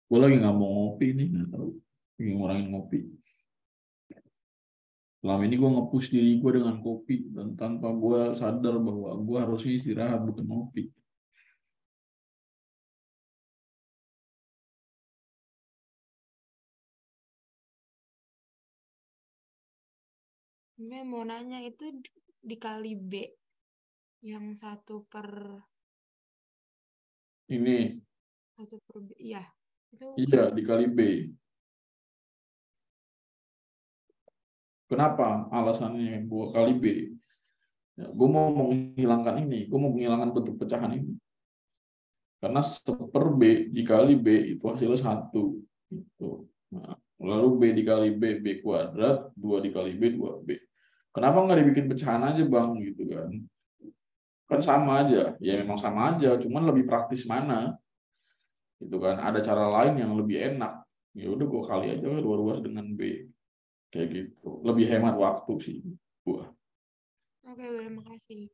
Gue lagi nggak mau ngopi nih, nggak tahu. Lagi ngurangin ngopi. Selama ini gue nge-push diri gue dengan kopi, dan tanpa gue sadar bahwa gue harusnya istirahat, bukan ngopi. Gue mau nanya itu dikali B yang 1/, Ini, 1/B, iya. Itu iya, dikali B. Kenapa? Alasannya gue kali B. Ya, gue mau menghilangkan ini, gue mau menghilangkan bentuk pecahan ini. Karena 1/B dikali B itu hasilnya 1. Gitu. Nah, lalu B dikali B, B kuadrat, 2 dikali B, 2B. Kenapa nggak dibikin pecahan aja, Bang? Gitu kan. Kan sama aja. Ya memang sama aja, cuman lebih praktis mana? Gitu kan. Ada cara lain yang lebih enak. Ya udah gue kali aja 2 ruas dengan B. Kayak gitu. Lebih hemat waktu sih gua. oke, terima kasih.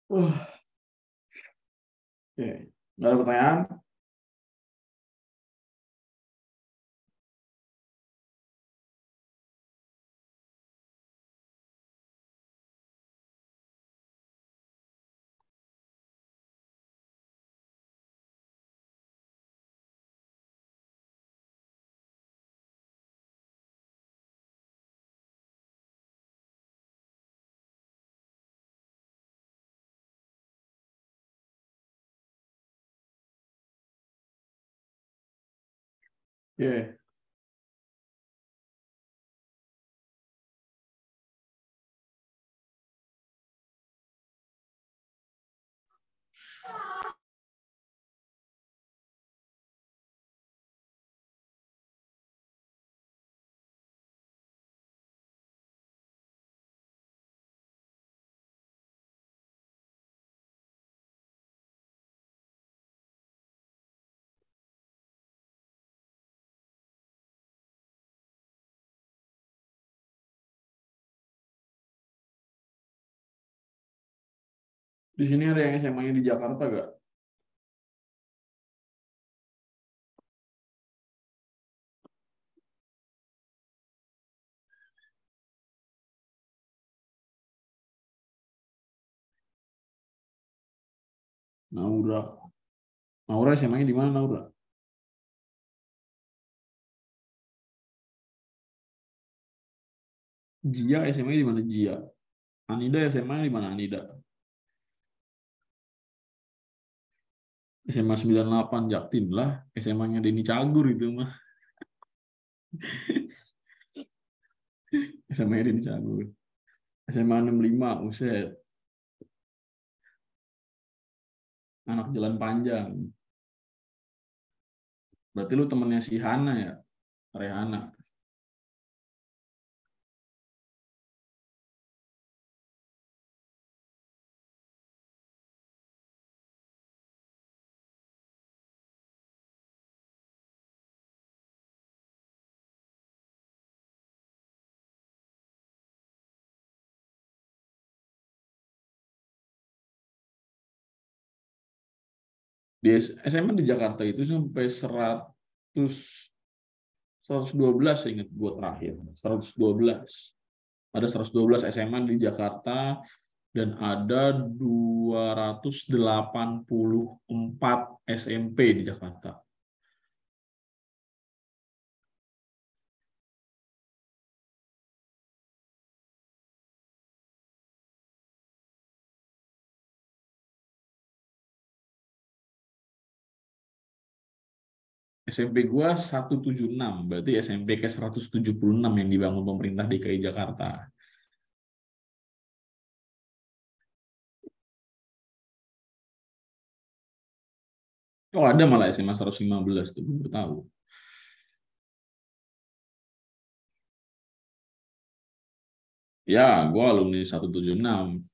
Oke. Nggak ada pertanyaan? Oke. Di sini ada yang SMA-nya di Jakarta gak? Naura. Naura SMA-nya di mana, Naura? Jia SMA di mana Jia? Anida SMA di mana Anida? SMA 98 Jaktim lah, SMA-nya Denny Cagur itu mah. SMA-nya Denny Cagur. SMA 65, uset. Anak jalan panjang. Berarti lu temennya si Hana ya? Rehana. Di SMA di Jakarta itu sampai 112 ingat gue terakhir. 112. Ada 112 SMA di Jakarta dan ada 284 SMP di Jakarta. SMP gua 176, berarti SMP ke 176 yang dibangun pemerintah DKI Jakarta. Oh, ada malah SMA 115 tuh, gue tahu. Ya, gua alumni 176.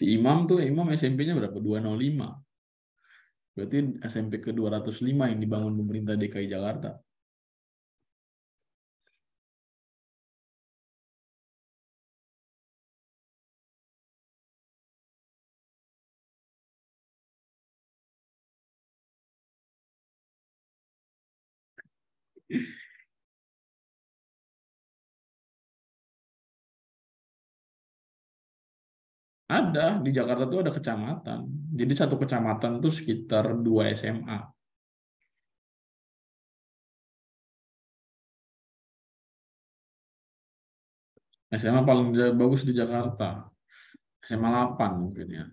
Si Imam tuh, Imam SMP-nya berapa? 205. Berarti SMP ke 205 yang dibangun pemerintah DKI Jakarta. Ada, di Jakarta tuh ada kecamatan. Jadi satu kecamatan tuh sekitar 2 SMA. SMA paling bagus di Jakarta. SMA 8 mungkin ya.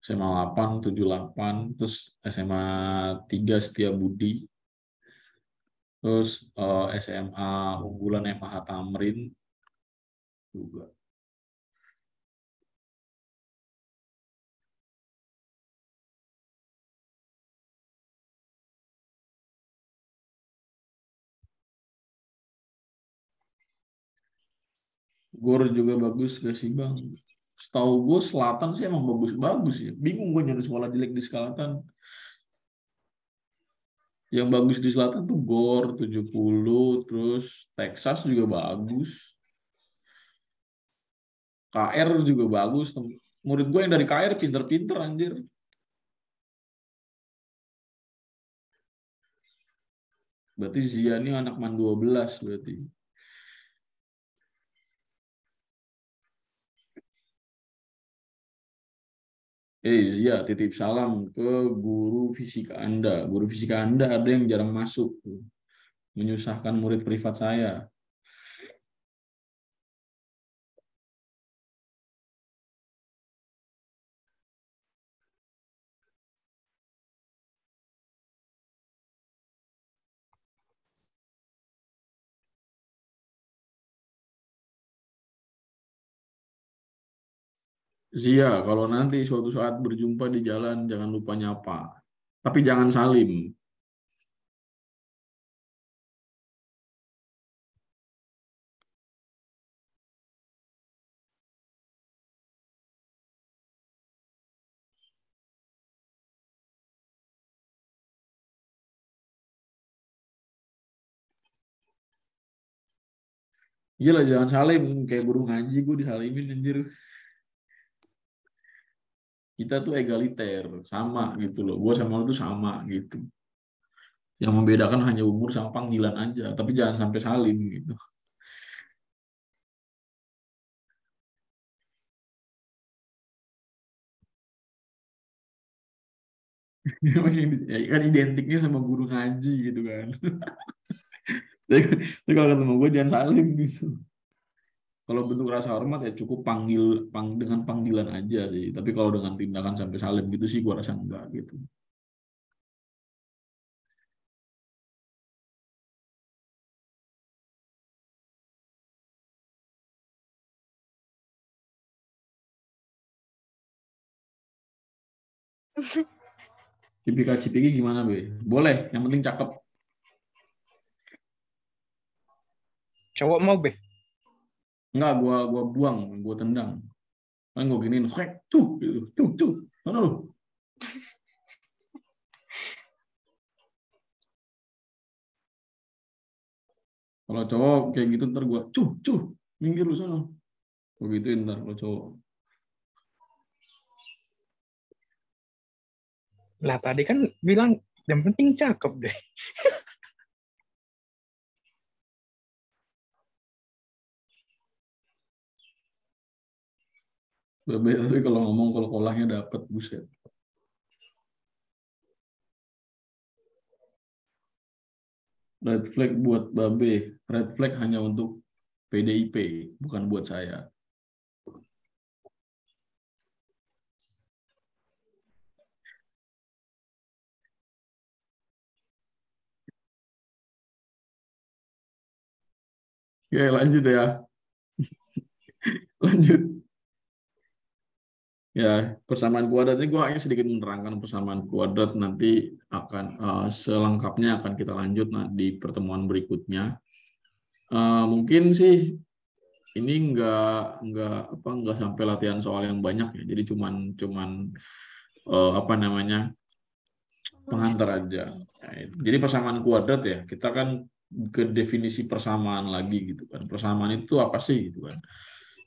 SMA 8, 78, terus SMA 3 Setiabudi. Terus SMA unggulan MH Tamrin juga. Gor juga bagus gak sih Bang? Setahu gue Selatan sih emang bagus-bagus ya. Bingung gue nyari sekolah jelek di Selatan. Yang bagus di Selatan tuh Gor 70, terus Texas juga bagus. KR juga bagus. Murid gue yang dari KR pinter-pinter anjir. Berarti Zia ini anak man 12 berarti. Zia, titip salam ke guru fisika Anda. Guru fisika Anda ada yang jarang masuk. Menyusahkan murid privat saya. Zia, kalau nanti suatu saat berjumpa di jalan, jangan lupa nyapa. Tapi jangan salim. Gila, jangan salim. Kayak guru ngaji, gue disalimin anjir. Kita tuh egaliter, sama gitu loh. Gue sama lo tuh sama gitu. Yang membedakan hanya umur sama panggilan aja, tapi jangan sampai salin gitu. Ya, kan identiknya sama guru ngaji gitu kan. Tapi kalau ketemu gue jangan salim gitu. Kalau bentuk rasa hormat ya cukup dengan panggilan aja sih. Tapi kalau dengan tindakan sampai salim gitu sih gue rasa enggak gitu. Cipika-cipiki gimana, Be? Boleh, yang penting cakep. Cowok mau, Be? Enggak, gua buang, gua tendang. Kan gua giniin, tuh, gitu, tuh. Mana lu? Kalau cowok kayak gitu ntar gua, minggir lu sana. Gua gituin ntar kalau cowok. Lah tadi kan bilang yang penting cakep deh. Tapi kalau ngomong kolahnya dapet, buset. Red flag buat Babe. Red flag hanya untuk PDIP, bukan buat saya. Oke, lanjut ya. Lanjut. Ya, persamaan kuadrat ini gue hanya sedikit menerangkan persamaan kuadrat, nanti akan selengkapnya akan kita lanjut di pertemuan berikutnya. Mungkin sih ini nggak sampai latihan soal yang banyak ya, jadi cuman pengantar aja. Jadi persamaan kuadrat ya, kita kan ke definisi persamaan lagi gitu kan. Persamaan itu apa sih gitu kan?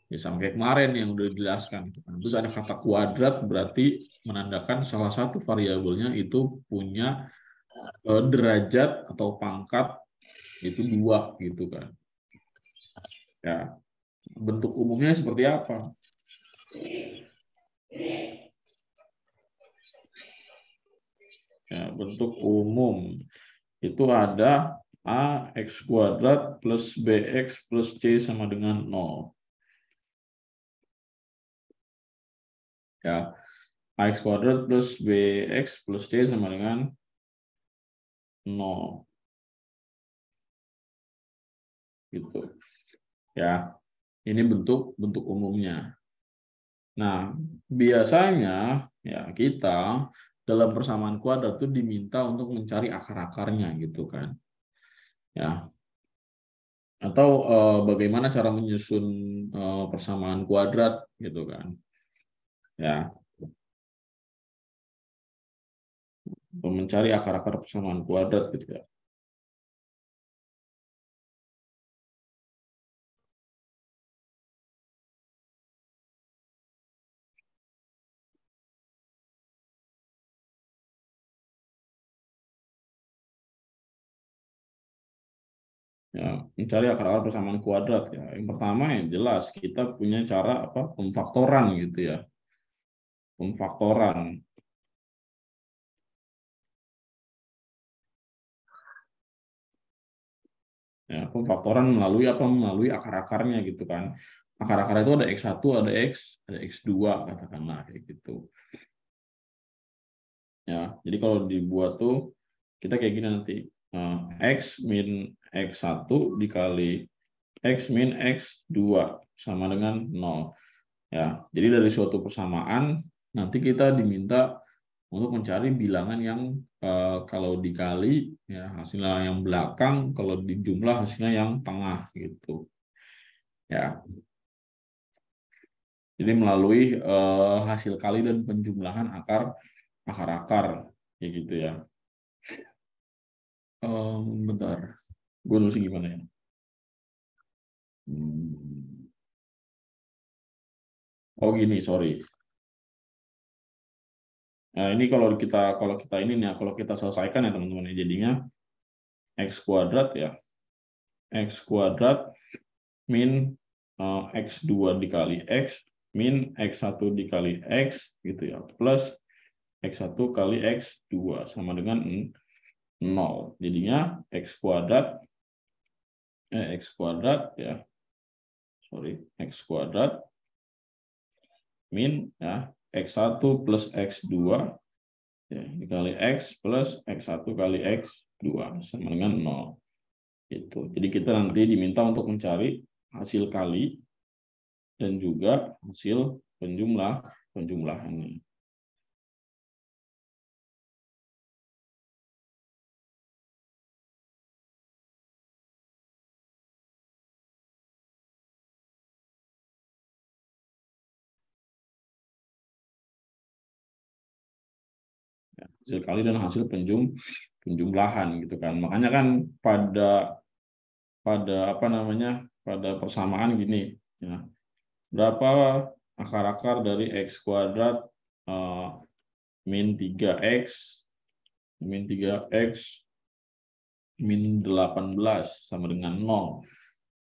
Ya sama kayak kemarin yang udah dijelaskan. Terus ada kata kuadrat, berarti menandakan salah satu variabelnya itu punya derajat atau pangkat itu 2 gitu kan. Ya, bentuk umumnya seperti apa? Ya, bentuk umum itu ada ax kuadrat plus bx plus c sama dengan 0. Ya, ax kuadrat plus bx plus c sama dengan 0. Gitu. Ya, ini bentuk umumnya. Nah, biasanya ya kita dalam persamaan kuadrat itu diminta untuk mencari akar-akarnya gitu kan. Ya. Atau bagaimana cara menyusun persamaan kuadrat gitu kan. Ya. Mencari akar-akar persamaan kuadrat gitu ya. Ya, mencari akar-akar persamaan kuadrat ya. Yang pertama yang jelas kita punya cara pemfaktoran gitu ya. Pemfaktoran. Ya, pemfaktoran melalui akar-akarnya gitu kan. Akar-akar itu ada X1, ada X2 katakanlah kayak gitu. Ya, jadi kalau dibuat tuh kita kayak gini nanti. X min X1 dikali X min X2 sama dengan 0. Ya, jadi dari suatu persamaan nanti kita diminta untuk mencari bilangan yang kalau dikali ya hasilnya yang belakang, kalau dijumlah hasilnya yang tengah gitu. Ya. Jadi melalui hasil kali dan penjumlahan akar-akar kayak gitu ya. Bentar. Gue nulis gimana ya? Oh gini, sorry. Nah, ini kalau kita ini nih, kalau kita selesaikan ya teman-teman, jadinya X kuadrat ya. X kuadrat min X2 dikali X min X1 dikali X gitu ya, plus X1 kali X2 sama dengan 0. Jadinya X kuadrat ya. X kuadrat min ya X1 plus X2 ya, dikali X plus X1 kali X2 sama dengan 0. Itu. Jadi kita nanti diminta untuk mencari hasil kali dan juga hasil penjumlahannya. Hasil kali dan hasil penjumlahan gitu kan. Makanya kan pada persamaan gini ya. Berapa akar-akar dari X kuadrat min 3X min 18 sama dengan 0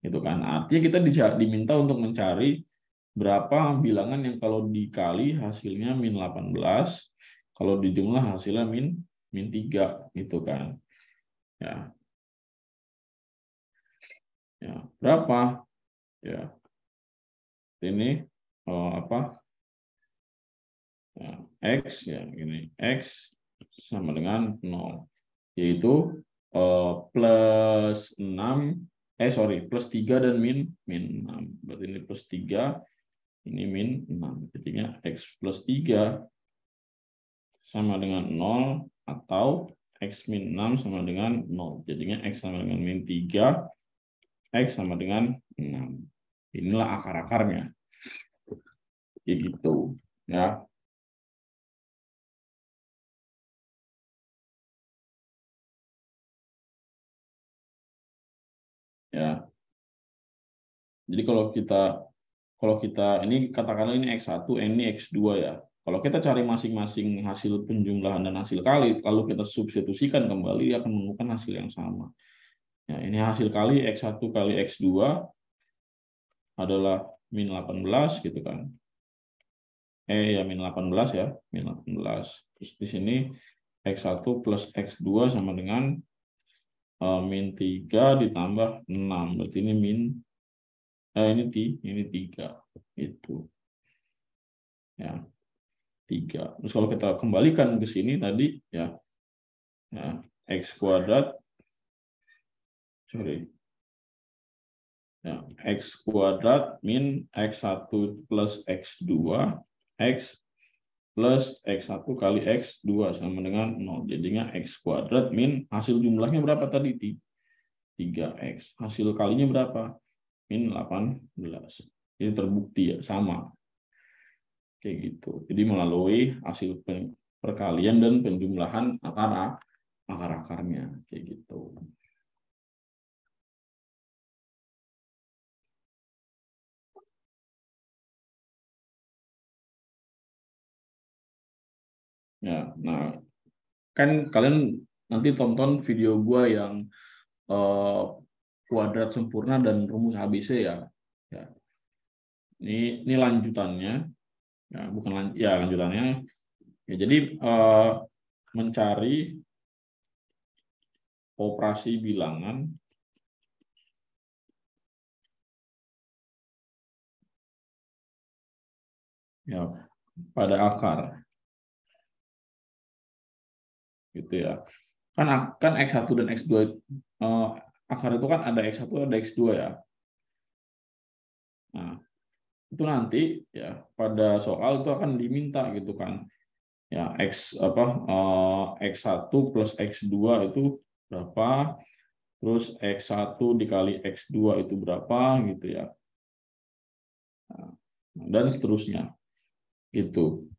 gitu kan. Artinya kita diminta untuk mencari berapa bilangan yang kalau dikali hasilnya min 18, kalau dijumlah hasilnya min 3 gitu kan. Ya. Ya, berapa? Ya. Ini ya, X ya, ini X sama dengan 0, yaitu plus 6 plus 3 dan min 6. Berarti ini plus 3, ini min 6. Jadinya X plus 3 sama dengan 0 atau X min 6 sama dengan 0. Jadinya X sama dengan min 3, X sama dengan 6. Inilah akar-akarnya. Gitu ya. Ya. Jadi kalau kita ini katakanlah ini X1, ini X2 ya. Kalau kita cari masing-masing hasil penjumlahan dan hasil kali, lalu kita substitusikan kembali akan menemukan hasil yang sama. Ya, ini hasil kali X1 kali X2 adalah min 18 gitu kan. Ya min 18 ya, min 18. Terus di sini X1 plus X2 sama dengan min 3 ditambah 6. Berarti ini ini 3 itu. Ya. 3. Terus kalau kita kembalikan ke sini tadi ya, X kuadrat X kuadrat min X1 plus X2 X plus X1 kali X2 sama dengan 0. Jadinya X kuadrat min hasil jumlahnya berapa tadi? 3X. Hasil kalinya berapa? Min 18. Ini terbukti ya, sama. Kayak gitu. Jadi melalui hasil perkalian dan penjumlahan akar-akarnya. Kayak gitu. Ya, nah kan kalian nanti tonton video gua yang kuadrat sempurna dan rumus ABC ya. Ya. Ini lanjutannya. Ya, lanjutannya. Ya, jadi mencari operasi bilangan ya pada akar. Gitu ya. Kan X1 dan X2 akar itu kan ada X1 ada X2 ya. Nah, itu nanti ya pada soal itu akan diminta gitu kan. Ya X1 plus X2 itu berapa? Terus X1 dikali X2 itu berapa gitu ya. Nah, dan seterusnya. Gitu.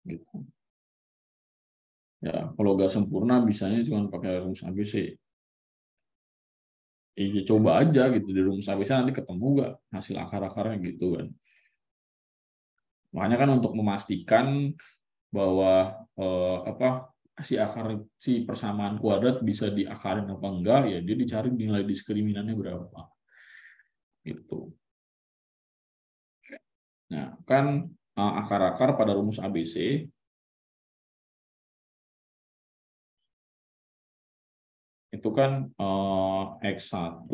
Gitu. Ya, kalau nggak sempurna bisanya cuma pakai rumus ABC. Coba aja gitu di rumus ABC nanti ketemu nggak hasil akar-akarnya gitu kan. Makanya kan untuk memastikan bahwa si persamaan kuadrat bisa diakarin apa enggak, ya dia dicari nilai diskriminannya berapa. Itu. Nah, kan akar-akar pada rumus ABC itu kan X1,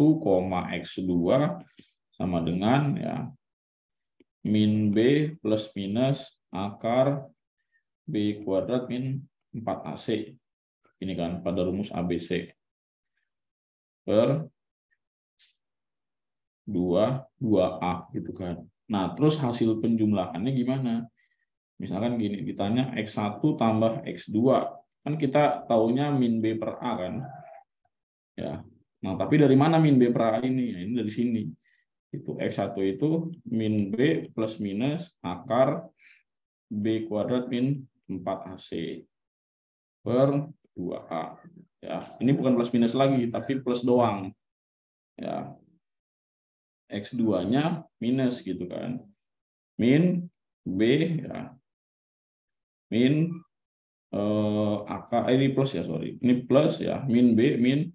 X2 sama dengan ya min B plus minus akar B kuadrat min 4AC. Ini kan pada rumus ABC. Per 2A gitu kan. Nah, terus hasil penjumlahannya gimana? Misalkan gini, ditanya X1 tambah X2. Kan kita taunya min B per A kan? Ya. Nah, tapi dari mana min B per A ini? Ya, ini dari sini. Itu X1 itu min B plus minus akar B kuadrat min 4AC per 2A. Ya, ini bukan plus minus lagi, tapi plus doang. Ya. X2-nya minus gitu kan. Min B ya. Min akar ini plus ya, sorry. Ini plus ya, min B min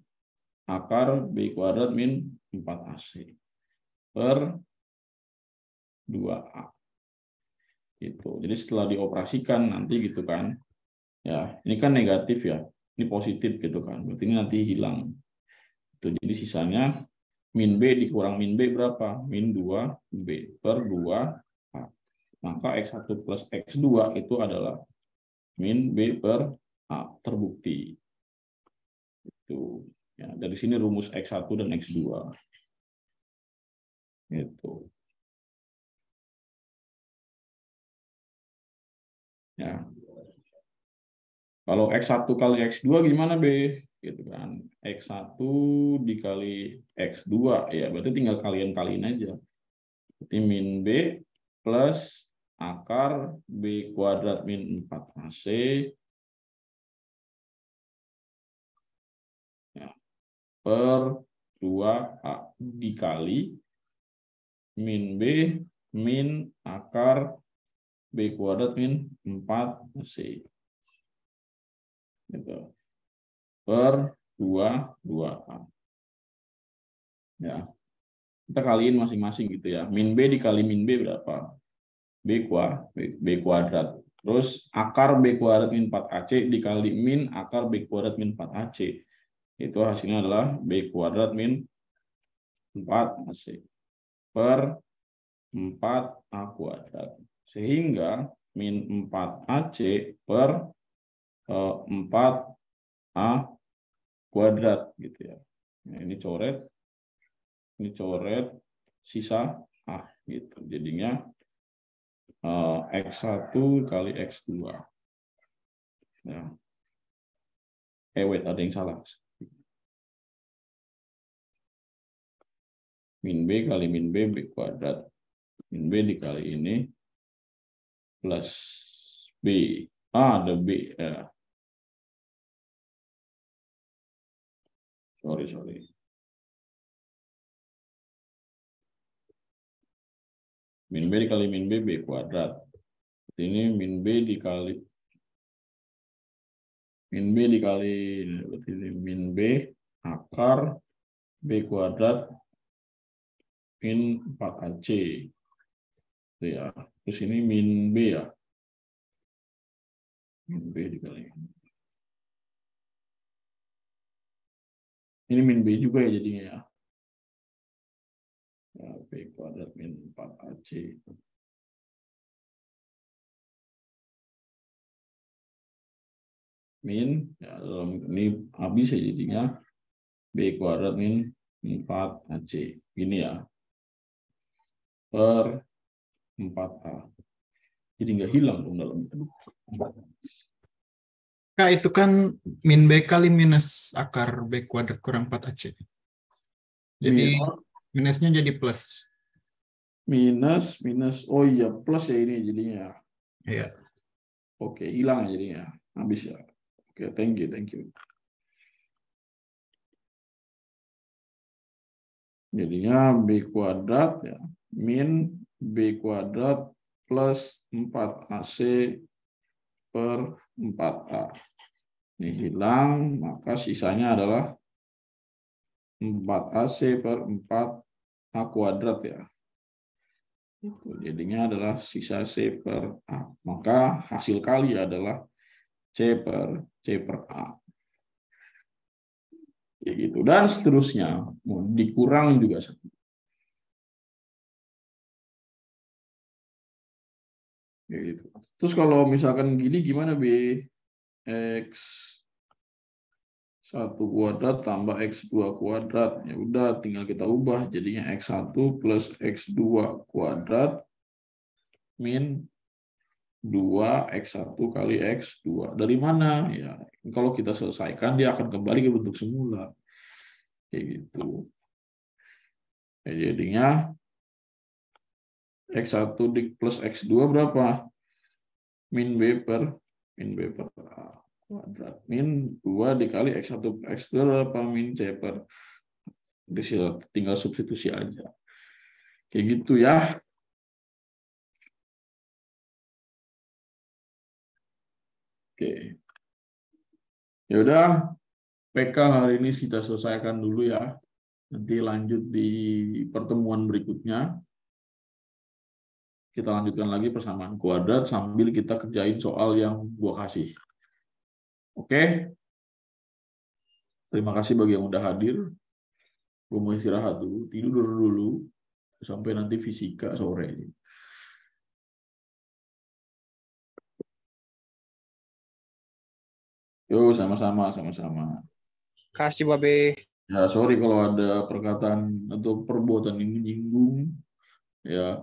akar B kuadrat min 4AC per 2A. Gitu. Jadi setelah dioperasikan nanti gitu kan. Ya, ini kan negatif ya. Ini positif gitu kan. Berarti ini nanti hilang. Itu jadi sisanya min B dikurang min B berapa? Min 2B per 2A. Maka X1 plus X2 itu adalah min B per A, terbukti. Itu. Ya, dari sini rumus X1 dan X2. Gitu. Ya. Kalau X1 kali X2 gimana, B? Gitu kan. X1 dikali X2, ya berarti tinggal kalian-kaliin aja. Berarti min B plus akar B kuadrat min 4AC ya, per 2A dikali min B min akar B kuadrat min 4AC. Gitu. Per 2A. Ya. Kita kaliin masing-masing gitu ya. Min B dikali min B berapa? B kuadrat. Terus akar B kuadrat min 4AC dikali min akar B kuadrat min 4AC. Itu hasilnya adalah B kuadrat min 4AC per 4A kuadrat. Sehingga min 4AC per 4A kuadrat gitu ya. Nah, ini coret sisa A gitu. Jadinya X1 kali X2. Ya. Wait, ada yang salah. Min B kali min B, B kuadrat. Min B dikali ini plus B. Ada B. Ya. Sorry. Min B dikali min B, B kuadrat. Ini min B dikali min B akar B kuadrat min 4AC. Ya. Terus ini min B ya. Min B dikali. Ini min B juga ya jadinya ya. Ya, B kuadrat min 4AC. Min, ya, ini habis ya jadinya B kuadrat min 4AC. Ini ya. Per 4A. Jadi nggak hilang dong dalam itu. Kak, itu kan min B kali minus akar B kuadrat kurang 4AC. Jadi minusnya jadi plus. Minus. Oh iya, plus ya ini jadinya. Iya. Oke, hilang jadinya. Habis ya. Oke, thank you. Jadinya B kuadrat ya, min B kuadrat plus 4AC per 4A. Ini hilang, maka sisanya adalah 4AC per 4A kuadrat ya. Itu jadinya adalah sisa C per A. Maka hasil kali adalah C per A. Ya gitu. Dan seterusnya. Mau dikurang juga satu. Ya gitu. Terus kalau misalkan gini gimana, B? X 1 kuadrat tambah X2 kuadrat. Ya udah tinggal kita ubah jadinya X1 plus X2 kuadrat min 2X1 kali X2. Dari mana? Ya, kalau kita selesaikan dia akan kembali ke bentuk semula. Kayak gitu. Ya, jadinya X1 plus X2 berapa? Min B per A kuadrat. Min 2 dikali X1 per X2 berapa? Min C per. Tinggal substitusi aja. Kayak gitu ya. Oke. Ya udah, PK hari ini kita selesaikan dulu ya. Nanti lanjut di pertemuan berikutnya. Kita lanjutkan lagi persamaan kuadrat sambil kita kerjain soal yang gua kasih. Oke? Terima kasih bagi yang udah hadir. Gua mau istirahat dulu, tidur dulu sampai nanti fisika sore. Yo, sama-sama. Kasih Babe. Ya, sorry kalau ada perkataan atau perbuatan yang menyinggung. Ya,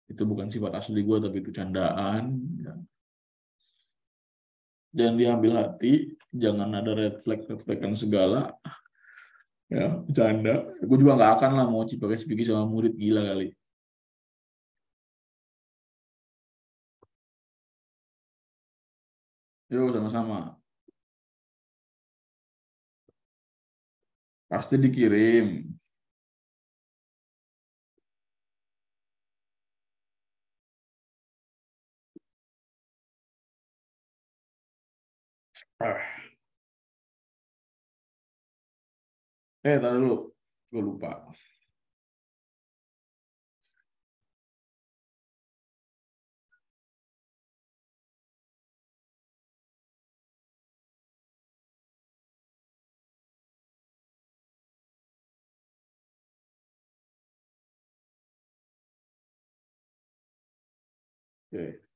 itu bukan sifat asli gue, tapi itu candaan. Ya. Jangan diambil hati, jangan ada red flag-an segala. Ya, bercanda. Gue juga nggak akan lah mau cipaki sama murid, gila kali. Yo, sama-sama. Pasti dikirim. Taruh dulu. Gue lupa. Oke.